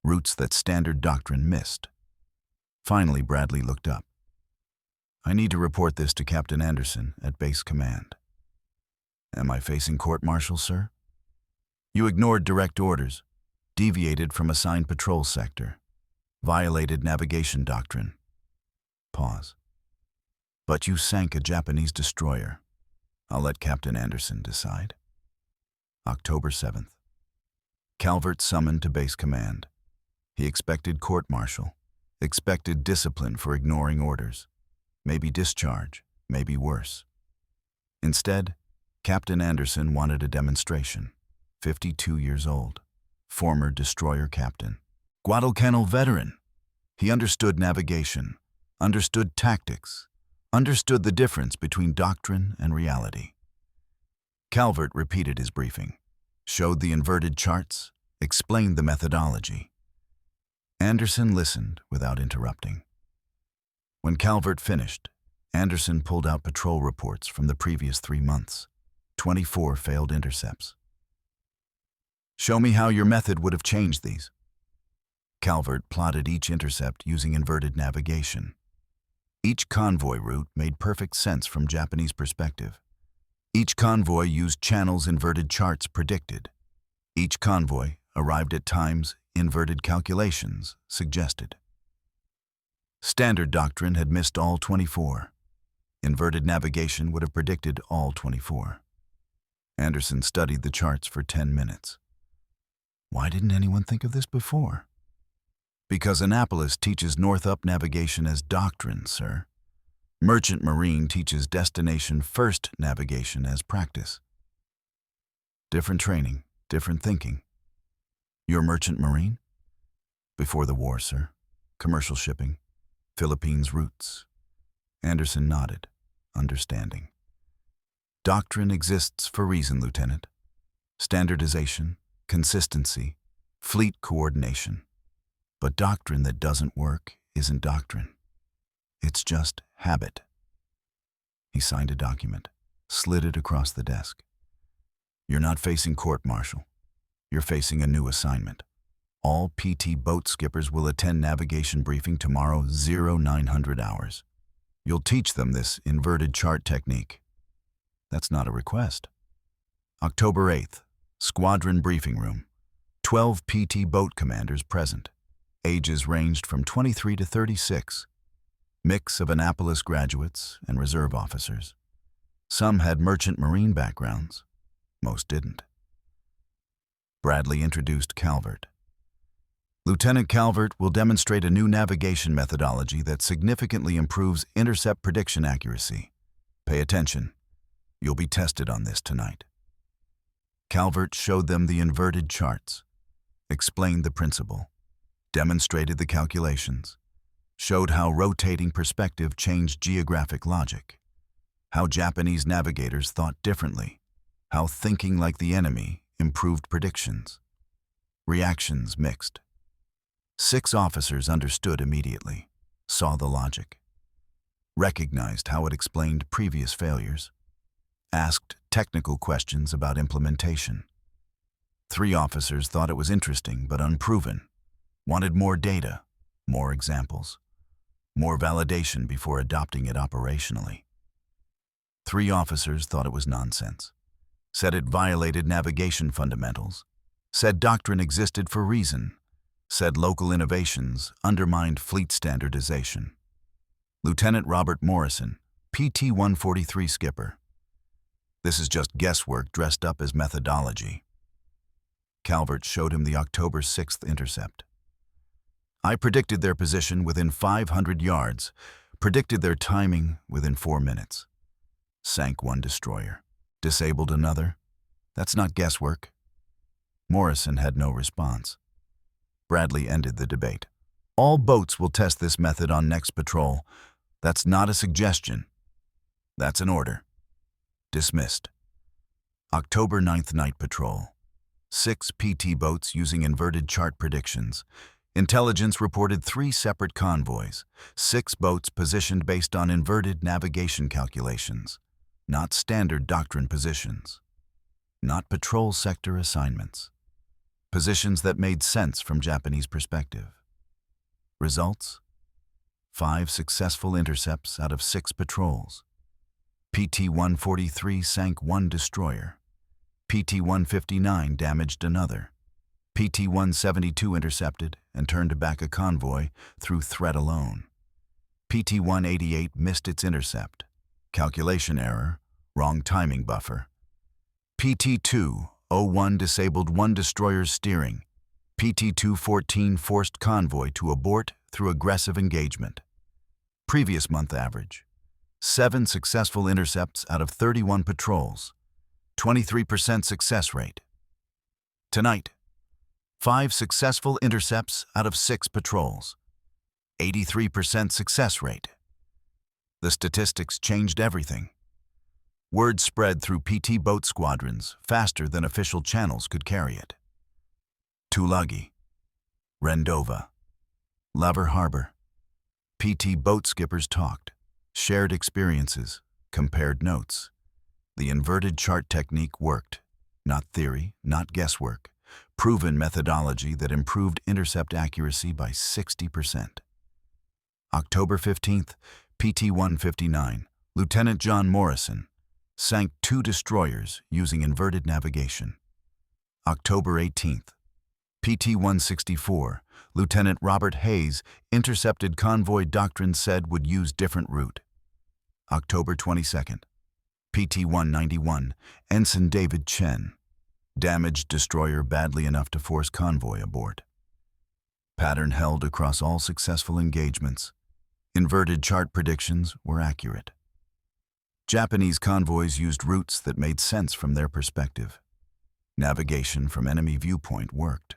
routes that standard doctrine missed. Finally, Bradley looked up. "I need to report this to Captain Anderson at base command." "Am I facing court-martial, sir?" "You ignored direct orders, deviated from assigned patrol sector, violated navigation doctrine." Pause. "But you sank a Japanese destroyer. I'll let Captain Anderson decide." October 7th. Calvert summoned to base command. He expected court-martial, expected discipline for ignoring orders, maybe discharge, maybe worse. Instead, Captain Anderson wanted a demonstration. 52 years old, former destroyer captain, Guadalcanal veteran. He understood navigation, understood tactics, understood the difference between doctrine and reality. Calvert repeated his briefing, showed the inverted charts, explained the methodology. Anderson listened without interrupting. When Calvert finished, Anderson pulled out patrol reports from the previous 3 months, 24 failed intercepts. "Show me how your method would have changed these." Calvert plotted each intercept using inverted navigation. Each convoy route made perfect sense from Japanese perspective. Each convoy used channels inverted charts predicted. Each convoy arrived at times inverted calculations suggested. Standard doctrine had missed all 24. Inverted navigation would have predicted all 24. Anderson studied the charts for 10 minutes. "Why didn't anyone think of this before?" "Because Annapolis teaches north-up navigation as doctrine, sir. Merchant Marine teaches destination-first navigation as practice." Different training, different thinking. "You're Merchant Marine?" "Before the war, sir. Commercial shipping. Philippines routes." Anderson nodded, understanding. "Doctrine exists for reason, Lieutenant. Standardization, consistency, fleet coordination. But doctrine that doesn't work isn't doctrine. It's just habit." He signed a document, slid it across the desk. "You're not facing court-martial. You're facing a new assignment. All PT boat skippers will attend navigation briefing tomorrow 0900 hours. You'll teach them this inverted chart technique." "That's not a request." October 8th, Squadron briefing room. 12 PT boat commanders present. Ages ranged from 23 to 36. Mix of Annapolis graduates and reserve officers. Some had merchant marine backgrounds. Most didn't. Bradley introduced Calvert. "Lieutenant Calvert will demonstrate a new navigation methodology that significantly improves intercept prediction accuracy. Pay attention. You'll be tested on this tonight." Calvert showed them the inverted charts, explained the principle, demonstrated the calculations, showed how rotating perspective changed geographic logic, how Japanese navigators thought differently, how thinking like the enemy improved predictions. Reactions mixed. 6 officers understood immediately, saw the logic, recognized how it explained previous failures, asked technical questions about implementation. 3 officers thought it was interesting but unproven, wanted more data, more examples, more validation before adopting it operationally. 3 officers thought it was nonsense, said it violated navigation fundamentals, said doctrine existed for reason, said local innovations undermined fleet standardization. Lieutenant Robert Morrison, PT-143 skipper. "This is just guesswork dressed up as methodology." Calvert showed him the October 6th intercept. "I predicted their position within 500 yards, predicted their timing within 4 minutes. Sank one destroyer. Disabled another. That's not guesswork. Morrison had no response. Bradley ended the debate. All boats will test this method on next patrol. That's not a suggestion. That's an order. Dismissed. October 9th night patrol. 6 PT boats using inverted chart predictions. Intelligence reported 3 separate convoys, 6 boats positioned based on inverted navigation calculations, not standard doctrine positions, not patrol sector assignments, positions that made sense from Japanese perspective. Results? 5 successful intercepts out of 6 patrols. PT-143 sank 1 destroyer. PT-159 damaged another. PT-172 intercepted and turned back a convoy through threat alone. PT-188 missed its intercept. Calculation error, wrong timing buffer. PT-201 disabled 1 destroyer's steering. PT-214 forced convoy to abort through aggressive engagement. Previous month average. 7 successful intercepts out of 31 patrols. 23% success rate. Tonight, 5 successful intercepts out of 6 patrols. 83% success rate. The statistics changed everything. Word spread through PT boat squadrons faster than official channels could carry it. Tulagi, Rendova, Laver Harbor. PT boat skippers talked, shared experiences, compared notes. The inverted chart technique worked. Not theory, not guesswork. Proven methodology that improved intercept accuracy by 60%. October 15th, PT-159, Lieutenant John Morrison, sank 2 destroyers using inverted navigation. October 18th, PT-164, Lieutenant Robert Hayes intercepted convoy doctrine said would use different route. October 22nd, PT-191, Ensign David Chen, damaged destroyer badly enough to force convoy abort. Pattern held across all successful engagements. Inverted chart predictions were accurate. Japanese convoys used routes that made sense from their perspective. Navigation from enemy viewpoint worked.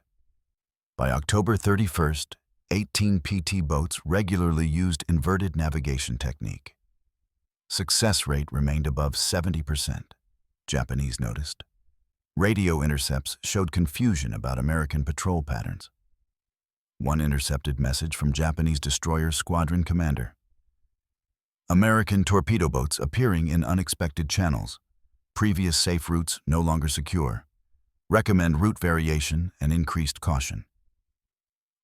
By October 31st, 18 PT boats regularly used inverted navigation technique. Success rate remained above 70%, Japanese noticed. Radio intercepts showed confusion about American patrol patterns. One intercepted message from Japanese destroyer squadron commander. American torpedo boats appearing in unexpected channels. Previous safe routes no longer secure. Recommend route variation and increased caution.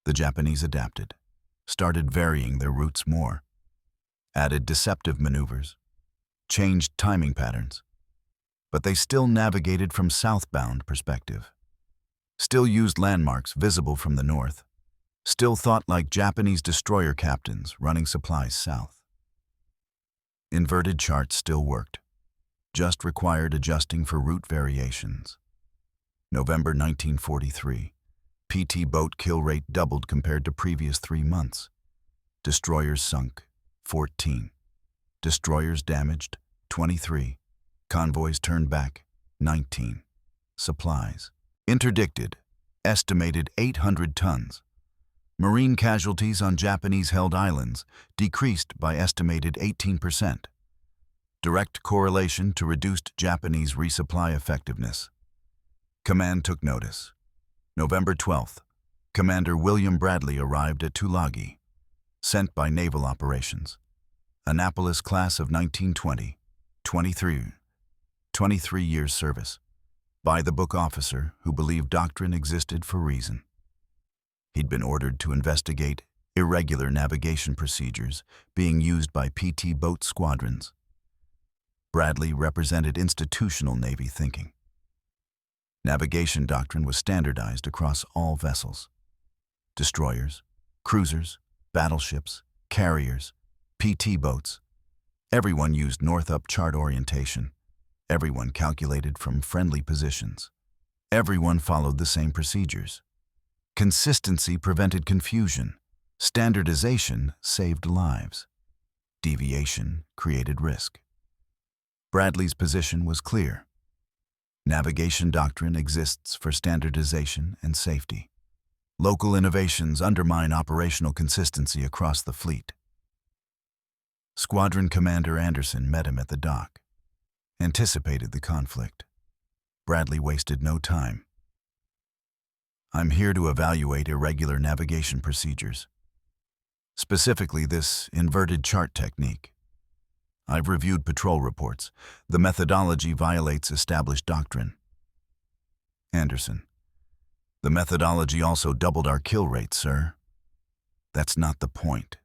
The Japanese adapted, started varying their routes more, added deceptive maneuvers, changed timing patterns, but they still navigated from southbound perspective, still used landmarks visible from the north, still thought like Japanese destroyer captains running supplies south. Inverted charts still worked, just required adjusting for route variations. November 1943. PT boat kill rate doubled compared to previous 3 months. Destroyers sunk, 14. Destroyers damaged, 23. Convoys turned back, 19. Supplies. Interdicted, estimated 800 tons. Marine casualties on Japanese-held islands decreased by estimated 18%. Direct correlation to reduced Japanese resupply effectiveness. Command took notice. November 12th, Commander William Bradley arrived at Tulagi, sent by Naval Operations. Annapolis class of 1920, 23 years service. By-the-book officer who believed doctrine existed for reason. He'd been ordered to investigate irregular navigation procedures being used by PT boat squadrons. Bradley represented institutional Navy thinking. Navigation doctrine was standardized across all vessels. Destroyers, cruisers, battleships, carriers, PT boats. Everyone used north-up chart orientation. Everyone calculated from friendly positions. Everyone followed the same procedures. Consistency prevented confusion. Standardization saved lives. Deviation created risk. Bradley's position was clear. Navigation doctrine exists for standardization and safety. Local innovations undermine operational consistency across the fleet. Squadron Commander Anderson met him at the dock, anticipated the conflict. Bradley wasted no time. "I'm here to evaluate irregular navigation procedures, specifically this inverted chart technique. I've reviewed patrol reports. The methodology violates established doctrine." Anderson: "The methodology also doubled our kill rate, sir." "That's not the point.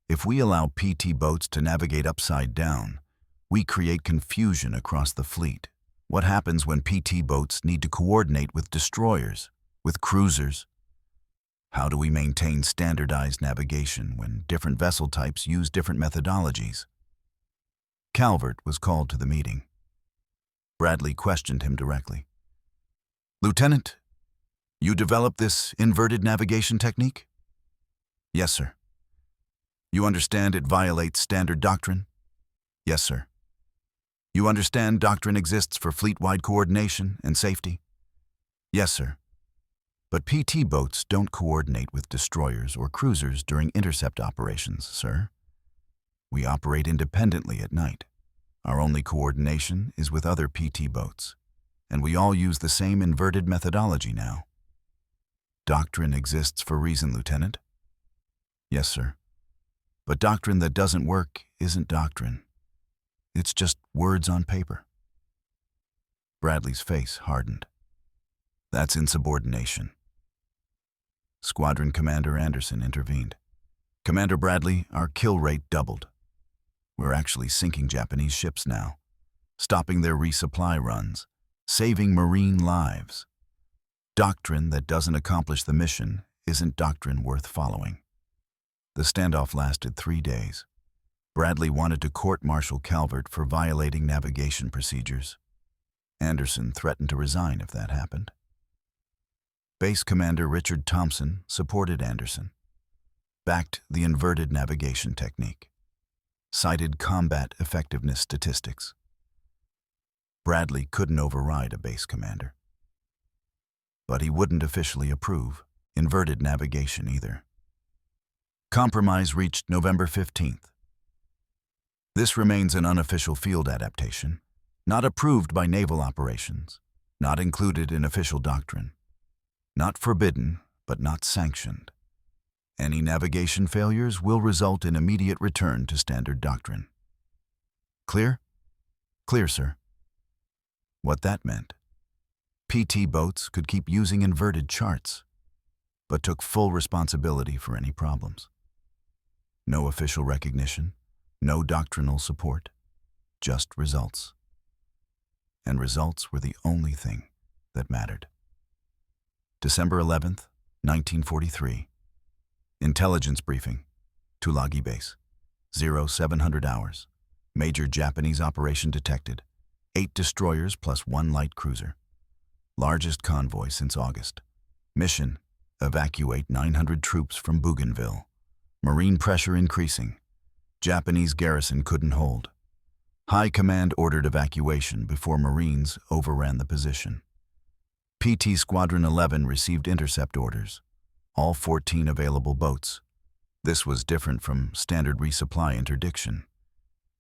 If we allow PT boats to navigate upside down, we create confusion across the fleet. What happens when PT boats need to coordinate with destroyers, with cruisers? How do we maintain standardized navigation when different vessel types use different methodologies?" Calvert was called to the meeting. Bradley questioned him directly. "Lieutenant, you developed this inverted navigation technique?" "Yes, sir." "You understand it violates standard doctrine?" "Yes, sir." "You understand doctrine exists for fleet-wide coordination and safety?" "Yes, sir." "But PT boats don't coordinate with destroyers or cruisers during intercept operations, sir. We operate independently at night. Our only coordination is with other PT boats, and we all use the same inverted methodology now." "Doctrine exists for reason, Lieutenant." "Yes, sir. But doctrine that doesn't work isn't doctrine. It's just words on paper." Bradley's face hardened. "That's insubordination." Squadron Commander Anderson intervened. "Commander Bradley, our kill rate doubled. We're actually sinking Japanese ships now, stopping their resupply runs, saving Marine lives. Doctrine that doesn't accomplish the mission isn't doctrine worth following." The standoff lasted 3 days. Bradley wanted to court-martial Calvert for violating navigation procedures. Anderson threatened to resign if that happened. Base Commander Richard Thompson supported Anderson, backed the inverted navigation technique, cited combat effectiveness statistics. Bradley couldn't override a base commander. But he wouldn't officially approve inverted navigation either. Compromise reached November 15th. This remains an unofficial field adaptation, not approved by naval operations, not included in official doctrine, not forbidden, but not sanctioned. Any navigation failures will result in immediate return to standard doctrine. Clear? Clear, sir. What that meant: PT boats could keep using inverted charts, but took full responsibility for any problems. No official recognition, no doctrinal support, just results. And results were the only thing that mattered. December 11th, 1943. Intelligence briefing. Tulagi Base. 0700 hours. Major Japanese operation detected. 8 destroyers plus 1 light cruiser. Largest convoy since August. Mission: evacuate 900 troops from Bougainville. Marine pressure increasing. Japanese garrison couldn't hold. High Command ordered evacuation before Marines overran the position. PT Squadron 11 received intercept orders. All 14 available boats. This was different from standard resupply interdiction.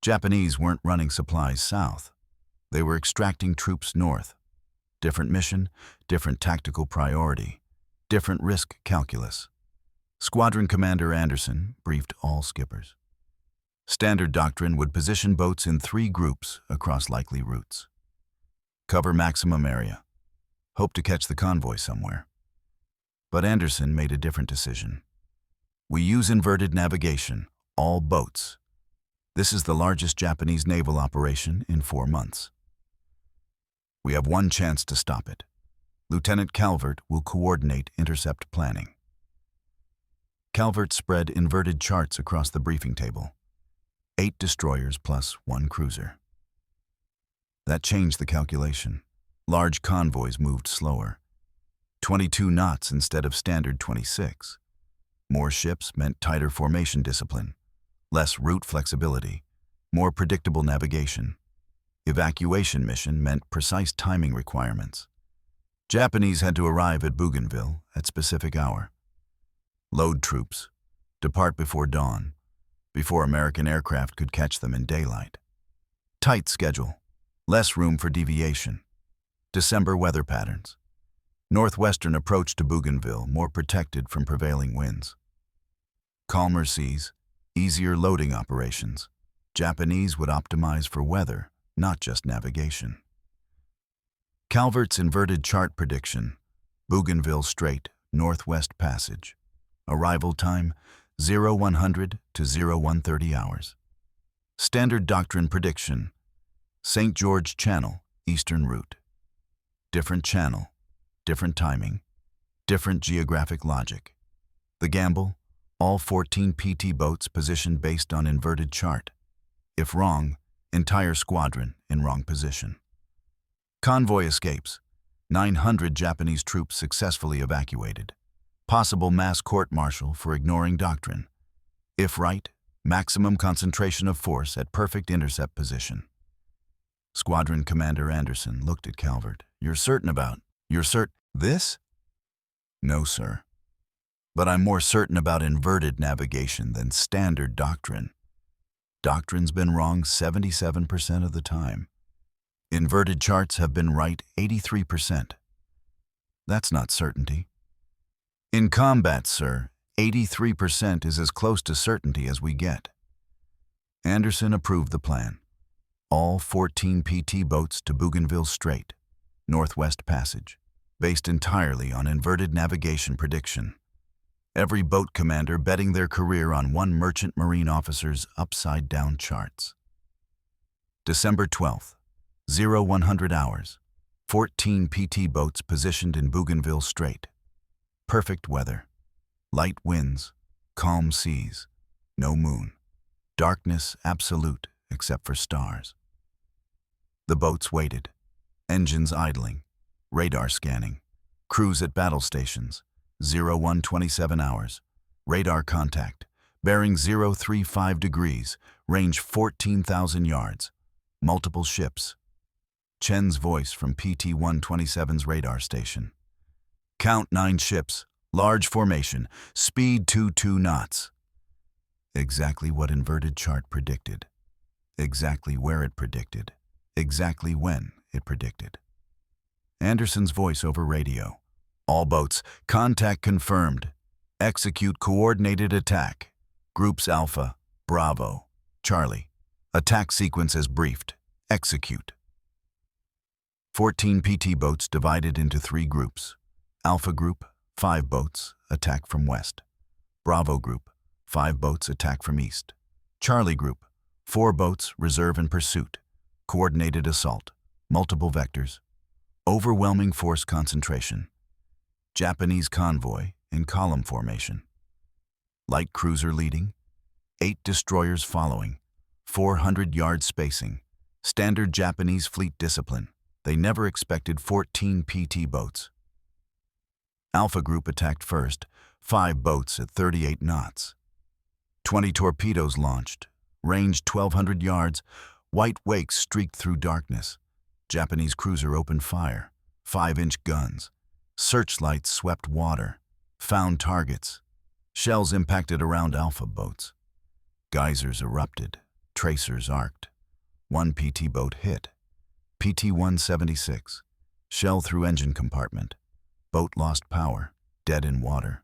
Japanese weren't running supplies south. They were extracting troops north. Different mission, different tactical priority, different risk calculus. Squadron Commander Anderson briefed all skippers. Standard doctrine would position boats in 3 groups across likely routes. Cover maximum area. Hope to catch the convoy somewhere. But Anderson made a different decision. We use inverted navigation, all boats. This is the largest Japanese naval operation in 4 months. We have one chance to stop it. Lieutenant Calvert will coordinate intercept planning. Calvert spread inverted charts across the briefing table. 8 destroyers plus 1 cruiser. That changed the calculation. Large convoys moved slower. 22 knots instead of standard 26. More ships meant tighter formation discipline, less route flexibility, more predictable navigation. Evacuation mission meant precise timing requirements. Japanese had to arrive at Bougainville at specific hour. Load troops, depart before dawn, before American aircraft could catch them in daylight. Tight schedule, less room for deviation. December weather patterns. Northwestern approach to Bougainville more protected from prevailing winds. Calmer seas, easier loading operations. Japanese would optimize for weather, not just navigation. Calvert's inverted chart prediction, Bougainville Strait, Northwest Passage. Arrival time, 0100 to 0130 hours. Standard Doctrine prediction, St. George Channel, Eastern Route. Different channel, different timing, different geographic logic. The gamble, all 14 PT boats positioned based on inverted chart. If wrong, entire squadron in wrong position. Convoy escapes, 900 Japanese troops successfully evacuated. Possible mass court-martial for ignoring doctrine. If right, maximum concentration of force at perfect intercept position. Squadron Commander Anderson looked at Calvert. You're certain this? No, sir. But I'm more certain about inverted navigation than standard doctrine. Doctrine's been wrong 77% of the time. Inverted charts have been right 83%. That's not certainty. In combat, sir, 83% is as close to certainty as we get. Anderson approved the plan. All 14 PT boats to Bougainville Strait, Northwest Passage, based entirely on inverted navigation prediction. Every boat commander betting their career on one merchant marine officer's upside-down charts. December 12th, 0100 hours, 14 PT boats positioned in Bougainville Strait. Perfect weather, light winds, calm seas, no moon, darkness absolute except for stars. The boats waited, engines idling, radar scanning, crews at battle stations, 0127 hours, radar contact, bearing 035 degrees, range 14,000 yards, multiple ships. Chen's voice from PT-127's radar station. Count 9 ships, large formation, speed 22 knots. Exactly what inverted chart predicted. Exactly where it predicted. Exactly when it predicted. Anderson's voice over radio. All boats, contact confirmed. Execute coordinated attack. Groups Alpha, Bravo, Charlie. Attack sequence as briefed. Execute. 14 PT boats divided into 3 groups. Alpha Group, 5 boats, attack from west. Bravo Group, 5 boats, attack from east. Charlie Group, 4 boats, reserve and pursuit. Coordinated assault, multiple vectors. Overwhelming force concentration. Japanese convoy in column formation. Light cruiser leading, 8 destroyers following, 400-yard spacing. Standard Japanese fleet discipline. They never expected 14 PT boats. Alpha Group attacked first, 5 boats at 38 knots. 20 torpedoes launched, range 1,200 yards, white wakes streaked through darkness. Japanese cruiser opened fire, 5-inch guns. Searchlights swept water, found targets. Shells impacted around Alpha boats. Geysers erupted, tracers arced. 1 PT boat hit. PT-176, shell through engine compartment. Boat lost power, dead in water.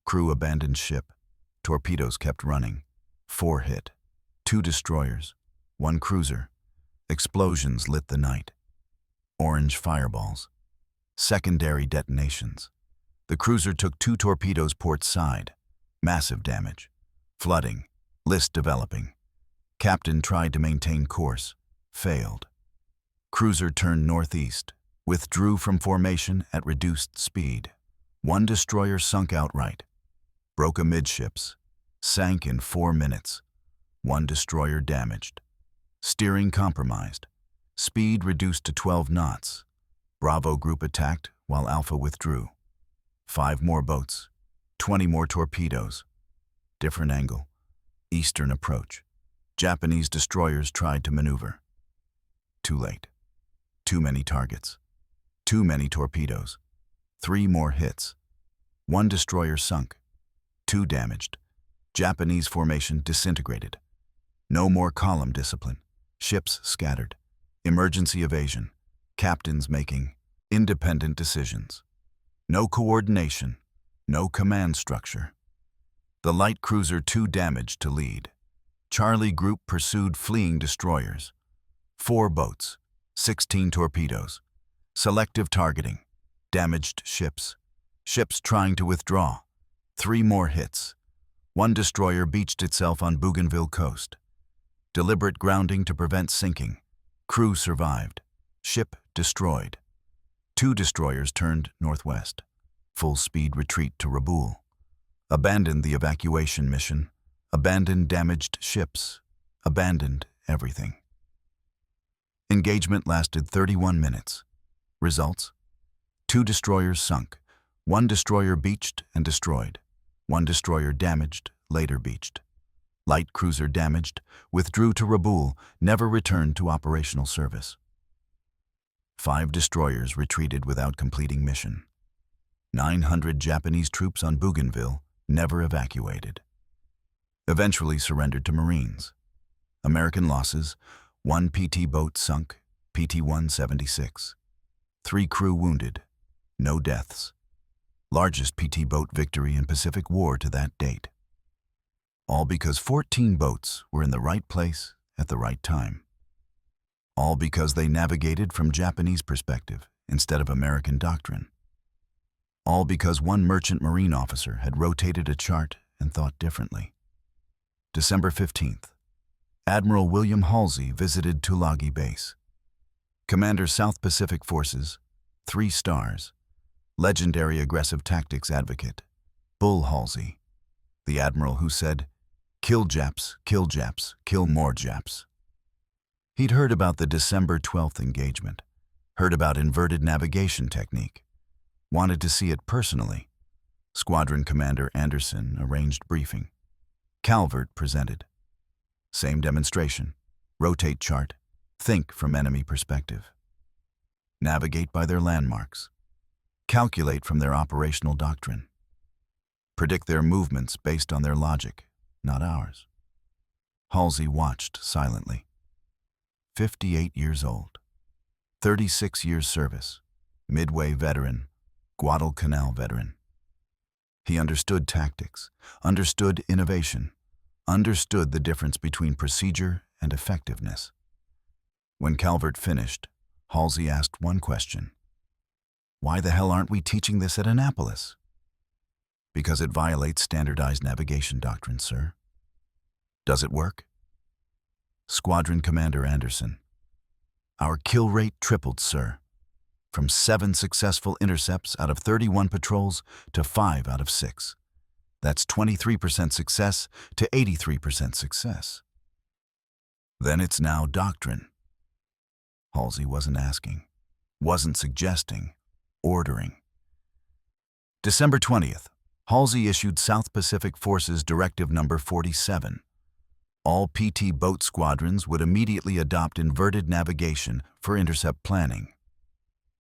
Crew abandoned ship. Torpedoes kept running. 4 hit. 2 destroyers, 1 cruiser. Explosions lit the night. Orange fireballs. Secondary detonations. The cruiser took 2 torpedoes port side. Massive damage. Flooding. List developing. Captain tried to maintain course. Failed. Cruiser turned northeast. Withdrew from formation at reduced speed. 1 destroyer sunk outright. Broke amidships. Sank in 4 minutes. 1 destroyer damaged. Steering compromised. Speed reduced to 12 knots. Bravo Group attacked while Alpha withdrew. 5 more boats. 20 more torpedoes. Different angle. Eastern approach. Japanese destroyers tried to maneuver. Too late. Too many targets. Too many torpedoes. 3 more hits. 1 destroyer sunk. 2 damaged. Japanese formation disintegrated. No more column discipline. Ships scattered. Emergency evasion. Captains making independent decisions. No coordination. No command structure. The light cruiser too damaged to lead. Charlie Group pursued fleeing destroyers. 4 boats. 16 torpedoes. Selective targeting. Damaged ships. Ships trying to withdraw. 3 more hits. 1 destroyer beached itself on Bougainville coast. Deliberate grounding to prevent sinking. Crew survived. Ship destroyed. 2 destroyers turned northwest. Full-speed retreat to Rabaul. Abandoned the evacuation mission. Abandoned damaged ships. Abandoned everything. Engagement lasted 31 minutes. Results? 2 destroyers sunk. 1 destroyer beached and destroyed. 1 destroyer damaged, later beached. Light cruiser damaged, withdrew to Rabaul, never returned to operational service. 5 destroyers retreated without completing mission. 900 Japanese troops on Bougainville, never evacuated. Eventually surrendered to Marines. American losses: 1 PT boat sunk, PT-176. 3 crew wounded. No deaths. Largest PT boat victory in Pacific War to that date. All because 14 boats were in the right place at the right time. All because they navigated from Japanese perspective instead of American doctrine. All because 1 merchant marine officer had rotated a chart and thought differently. December 15th. Admiral William Halsey visited Tulagi Base. Commander South Pacific Forces, 3 stars. Legendary aggressive tactics advocate, Bull Halsey. The admiral who said, "Kill Japs, kill Japs, kill more Japs." He'd heard about the December 12th engagement, heard about inverted navigation technique, wanted to see it personally. Squadron Commander Anderson arranged briefing. Calvert presented. Same demonstration. Rotate chart. Think from enemy perspective. Navigate by their landmarks. Calculate from their operational doctrine. Predict their movements based on their logic, not ours. Halsey watched silently. 58 years old. 36 years service. Midway veteran. Guadalcanal veteran. He understood tactics, understood innovation, understood the difference between procedure and effectiveness. When Calvert finished, Halsey asked 1 question. "Why the hell aren't we teaching this at Annapolis?" "Because it violates standardized navigation doctrine, sir." "Does it work?" Squadron Commander Anderson. "Our kill rate tripled, sir. From 7 successful intercepts out of 31 patrols to 5 out of 6. That's 23% success to 83% success." "Then it's now doctrine." Halsey wasn't asking, wasn't suggesting, ordering. December 20th, Halsey issued South Pacific Forces Directive Number 47. All PT boat squadrons would immediately adopt inverted navigation for intercept planning.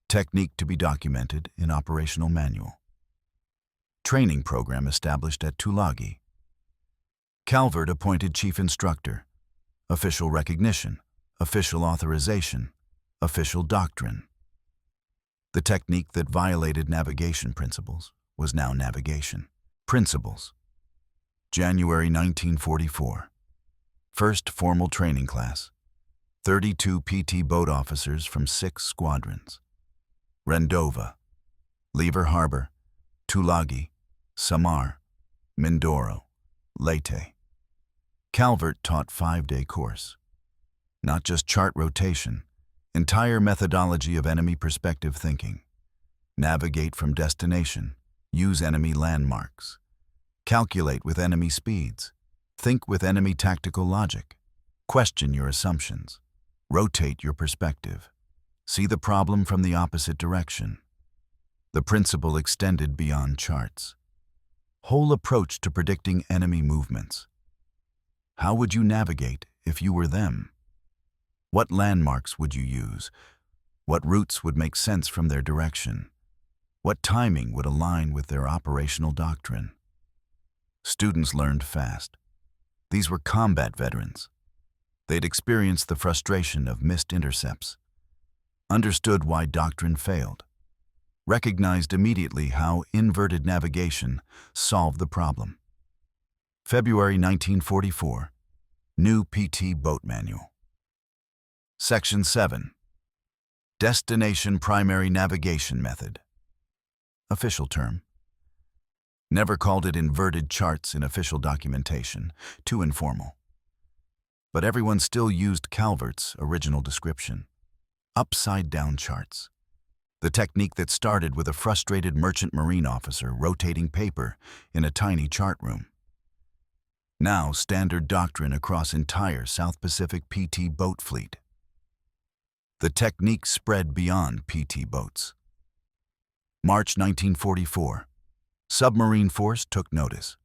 Technique to be documented in operational manual. Training program established at Tulagi. Calvert appointed chief instructor. Official recognition, official authorization, official doctrine. The technique that violated navigation principles was now navigation. Principles. January 1944. First formal training class. 32 PT boat officers from 6 squadrons. Rendova, Lever Harbor, Tulagi, Samar, Mindoro, Leyte. Calvert taught 5-day course. Not just chart rotation, entire methodology of enemy perspective thinking. Navigate from destination, use enemy landmarks. Calculate with enemy speeds. Think with enemy tactical logic. Question your assumptions. Rotate your perspective. See the problem from the opposite direction. The principle extended beyond charts. Whole approach to predicting enemy movements. How would you navigate if you were them? What landmarks would you use? What routes would make sense from their direction? What timing would align with their operational doctrine? Students learned fast. These were combat veterans. They'd experienced the frustration of missed intercepts, understood why doctrine failed, recognized immediately how inverted navigation solved the problem. February 1944, New PT Boat Manual. Section 7. Destination Primary Navigation Method. Official term. Never called it inverted charts in official documentation, too informal. But everyone still used Calvert's original description. Upside-down charts. The technique that started with a frustrated merchant marine officer rotating paper in a tiny chart room. Now standard doctrine across entire South Pacific PT boat fleet. The technique spread beyond PT boats. March 1944. Submarine force took notice.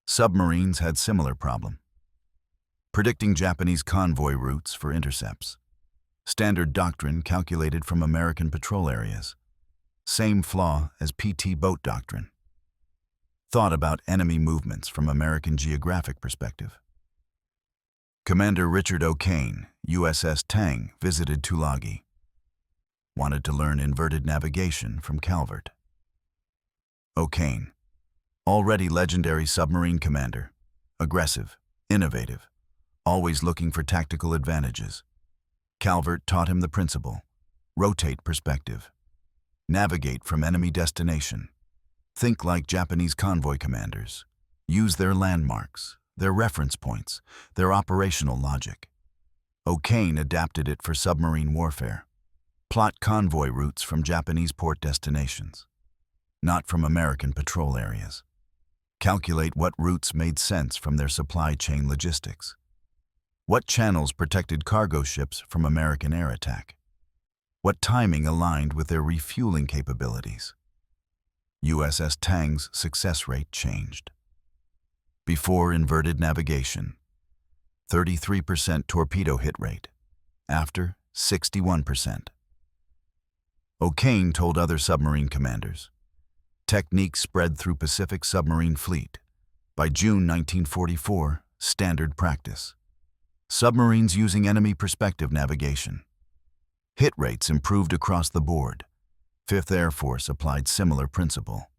Submarines had similar problem. Predicting Japanese convoy routes for intercepts. Standard doctrine calculated from American patrol areas. Same flaw as PT boat doctrine. Thought about enemy movements from American geographic perspective. Commander Richard O'Kane, USS Tang, visited Tulagi. Wanted to learn inverted navigation from Calvert. O'Kane, already legendary submarine commander, aggressive, innovative, always looking for tactical advantages. Calvert taught him the principle: rotate perspective, navigate from enemy destination, think like Japanese convoy commanders, use their landmarks, their reference points, their operational logic. O'Kane adapted it for submarine warfare. Plot convoy routes from Japanese port destinations, not from American patrol areas. Calculate what routes made sense from their supply chain logistics. What channels protected cargo ships from American air attack? What timing aligned with their refueling capabilities? USS Tang's success rate changed. Before inverted navigation, 33% torpedo hit rate. After, 61%. O'Kane told other submarine commanders. Technique spread through Pacific submarine fleet. By June 1944, standard practice. Submarines using enemy perspective navigation. Hit rates improved across the board. 5th Air Force applied similar principle.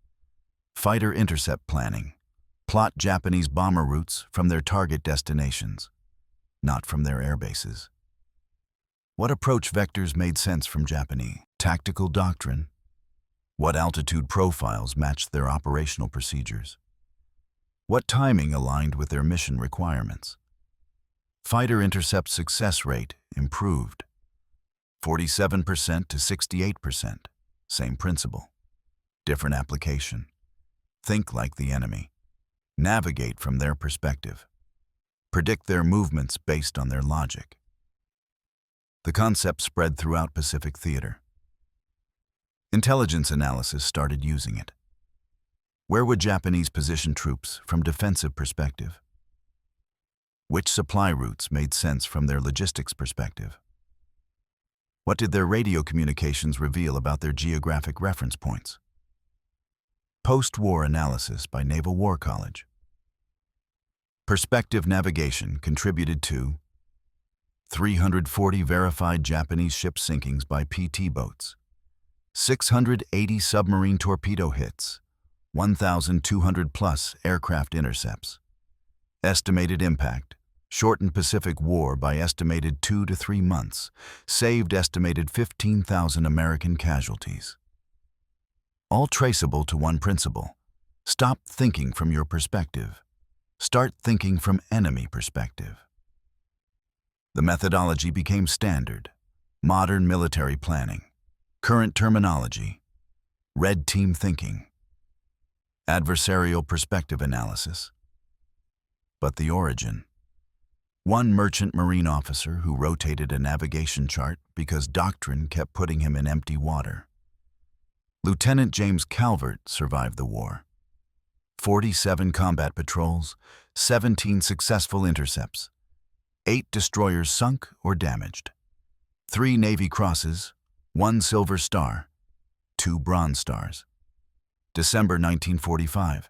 Fighter intercept planning. Plot Japanese bomber routes from their target destinations, not from their air bases. What approach vectors made sense from Japanese tactical doctrine? What altitude profiles matched their operational procedures? What timing aligned with their mission requirements? Fighter intercept success rate improved. 47% to 68%. Same principle. Different application. Think like the enemy. Navigate from their perspective. Predict their movements based on their logic. The concept spread throughout Pacific theater. Intelligence analysis started using it. Where would Japanese position troops from defensive perspective? Which supply routes made sense from their logistics perspective? What did their radio communications reveal about their geographic reference points? Post-war analysis by Naval War College. Perspective navigation contributed to 340 verified Japanese ship sinkings by PT boats, 680 submarine torpedo hits, 1,200 plus aircraft intercepts. Estimated impact: shortened Pacific War by estimated 2 to 3 months, saved estimated 15,000 American casualties. All traceable to one principle: stop thinking from your perspective. Start thinking from enemy perspective. The methodology became standard. Modern military planning. Current terminology. Red team thinking. Adversarial perspective analysis. But the origin. One merchant marine officer who rotated a navigation chart because doctrine kept putting him in empty water. Lieutenant James Calvert survived the war. 47 combat patrols, 17 successful intercepts, 8 destroyers sunk or damaged. 3 Navy Crosses, 1 Silver Star, 2 Bronze Stars. December 1945.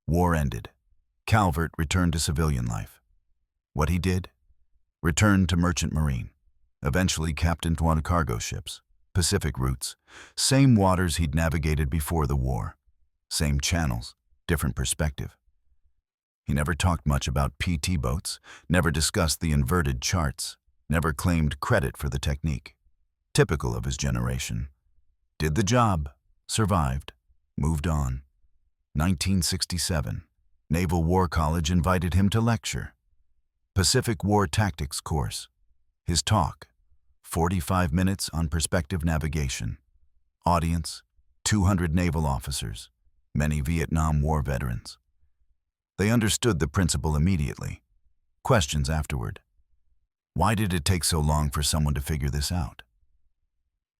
War ended. Calvert returned to civilian life. What he did? Returned to Merchant Marine. Eventually captained 1 cargo ships, Pacific routes, same waters he'd navigated before the war. Same channels, different perspective. He never talked much about PT boats, never discussed the inverted charts, never claimed credit for the technique. Typical of his generation. Did the job, survived, moved on. 1967, Naval War College invited him to lecture. Pacific War Tactics course. His talk, 45 minutes on perspective navigation. Audience, 200 naval officers, many Vietnam War veterans. They understood the principle immediately. Questions afterward. Why did it take so long for someone to figure this out?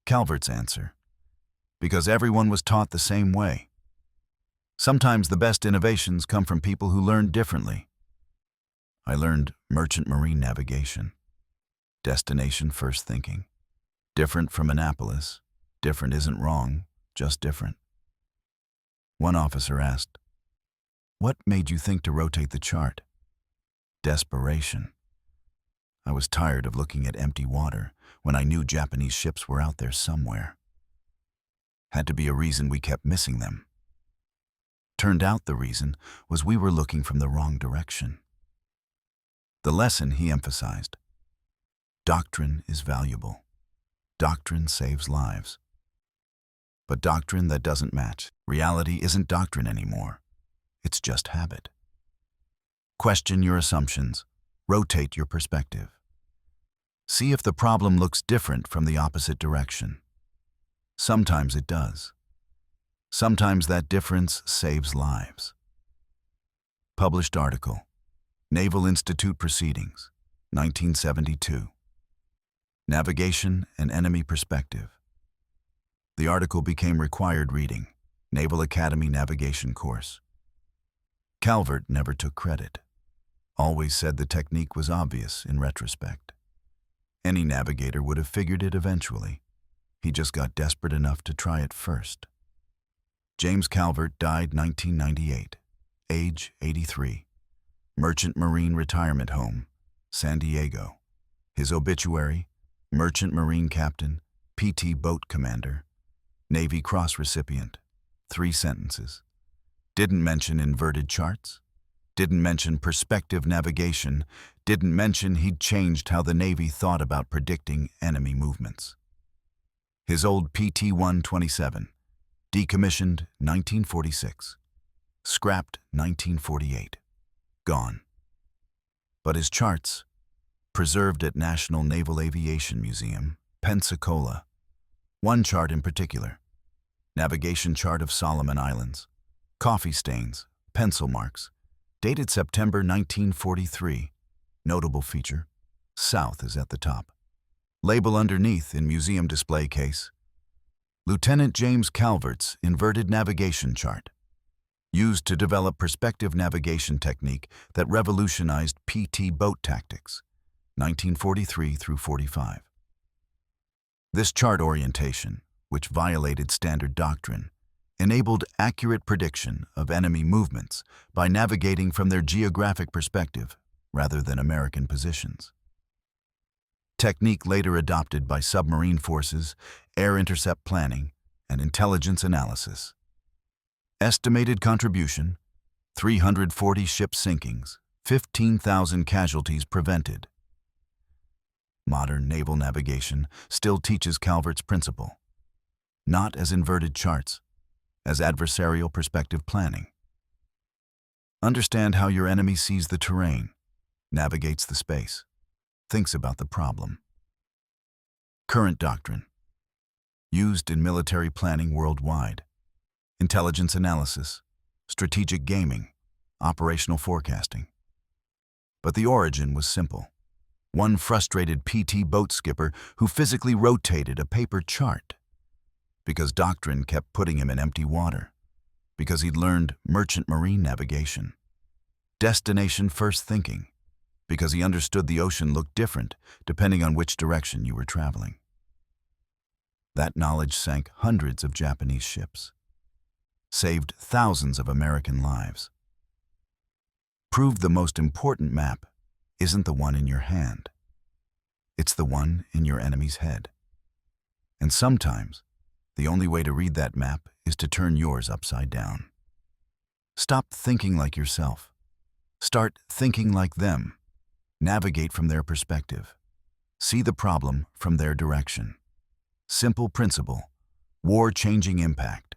Calvert's answer. Because everyone was taught the same way. Sometimes the best innovations come from people who learned differently. I learned merchant marine navigation. Destination first thinking. Different from Annapolis. Different isn't wrong, just different. One officer asked, "What made you think to rotate the chart?" Desperation. I was tired of looking at empty water when I knew Japanese ships were out there somewhere. Had to be a reason we kept missing them. Turned out the reason was we were looking from the wrong direction. The lesson he emphasized. Doctrine is valuable. Doctrine saves lives. But doctrine that doesn't match reality isn't doctrine anymore. It's just habit. Question your assumptions. Rotate your perspective. See if the problem looks different from the opposite direction. Sometimes it does. Sometimes that difference saves lives. Published article. Naval Institute Proceedings, 1972. Navigation and Enemy Perspective. The article became required reading, Naval Academy Navigation course. Calvert never took credit. Always said the technique was obvious in retrospect. Any navigator would have figured it eventually. He just got desperate enough to try it first. James Calvert died 1998, age 83. Merchant Marine Retirement Home, San Diego. His obituary, Merchant Marine Captain, PT Boat Commander, Navy Cross recipient, 3 sentences. Didn't mention inverted charts, didn't mention perspective navigation, didn't mention he'd changed how the Navy thought about predicting enemy movements. His old PT-127, decommissioned 1946, scrapped 1948, gone. But his charts, preserved at National Naval Aviation Museum, Pensacola. One chart in particular, navigation chart of Solomon Islands, coffee stains, pencil marks, dated September 1943. Notable feature, south is at the top. Label underneath in museum display case, Lieutenant James Calvert's inverted navigation chart, used to develop perspective navigation technique that revolutionized PT boat tactics, 1943 through 45. This chart orientation, which violated standard doctrine, enabled accurate prediction of enemy movements by navigating from their geographic perspective rather than American positions. Technique later adopted by submarine forces, air intercept planning, and intelligence analysis. Estimated contribution, 340 ship sinkings, 15,000 casualties prevented. Modern naval navigation still teaches Calvert's principle, not as inverted charts, as adversarial perspective planning. Understand how your enemy sees the terrain, navigates the space, thinks about the problem. Current doctrine, used in military planning worldwide, intelligence analysis, strategic gaming, operational forecasting. But the origin was simple. One frustrated PT boat skipper who physically rotated a paper chart because doctrine kept putting him in empty water, because he'd learned merchant marine navigation, destination first thinking, because he understood the ocean looked different depending on which direction you were traveling. That knowledge sank hundreds of Japanese ships, saved thousands of American lives, proved the most important map isn't the one in your hand. It's the one in your enemy's head. And sometimes, the only way to read that map is to turn yours upside down. Stop thinking like yourself. Start thinking like them. Navigate from their perspective. See the problem from their direction. Simple principle, war-changing impact.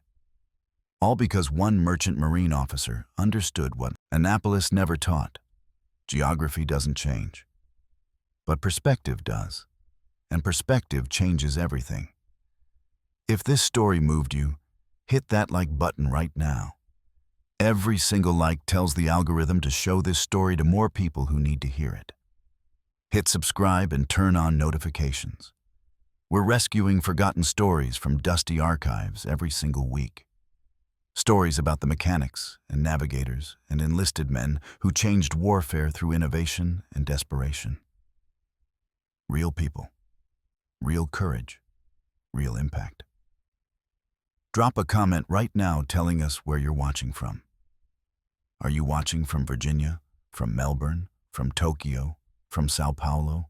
All because one merchant marine officer understood what Annapolis never taught. Geography doesn't change. But perspective does. And perspective changes everything. If this story moved you, hit that like button right now. Every single like tells the algorithm to show this story to more people who need to hear it. Hit subscribe and turn on notifications. We're rescuing forgotten stories from dusty archives every single week. Stories about the mechanics and navigators and enlisted men who changed warfare through innovation and desperation. Real people, real courage, real impact. Drop a comment right now telling us where you're watching from. Are you watching from Virginia, from Melbourne, from Tokyo, from Sao Paulo?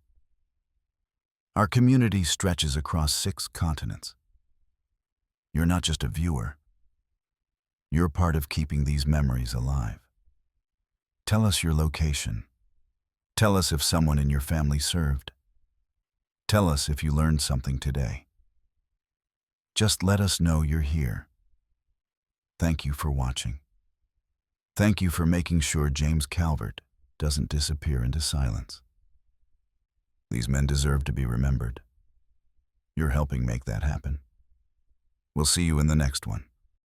Our community stretches across 6 continents. You're not just a viewer. You're part of keeping these memories alive. Tell us your location. Tell us if someone in your family served. Tell us if you learned something today. Just let us know you're here. Thank you for watching. Thank you for making sure James Calvert doesn't disappear into silence. These men deserve to be remembered. You're helping make that happen. We'll see you in the next one.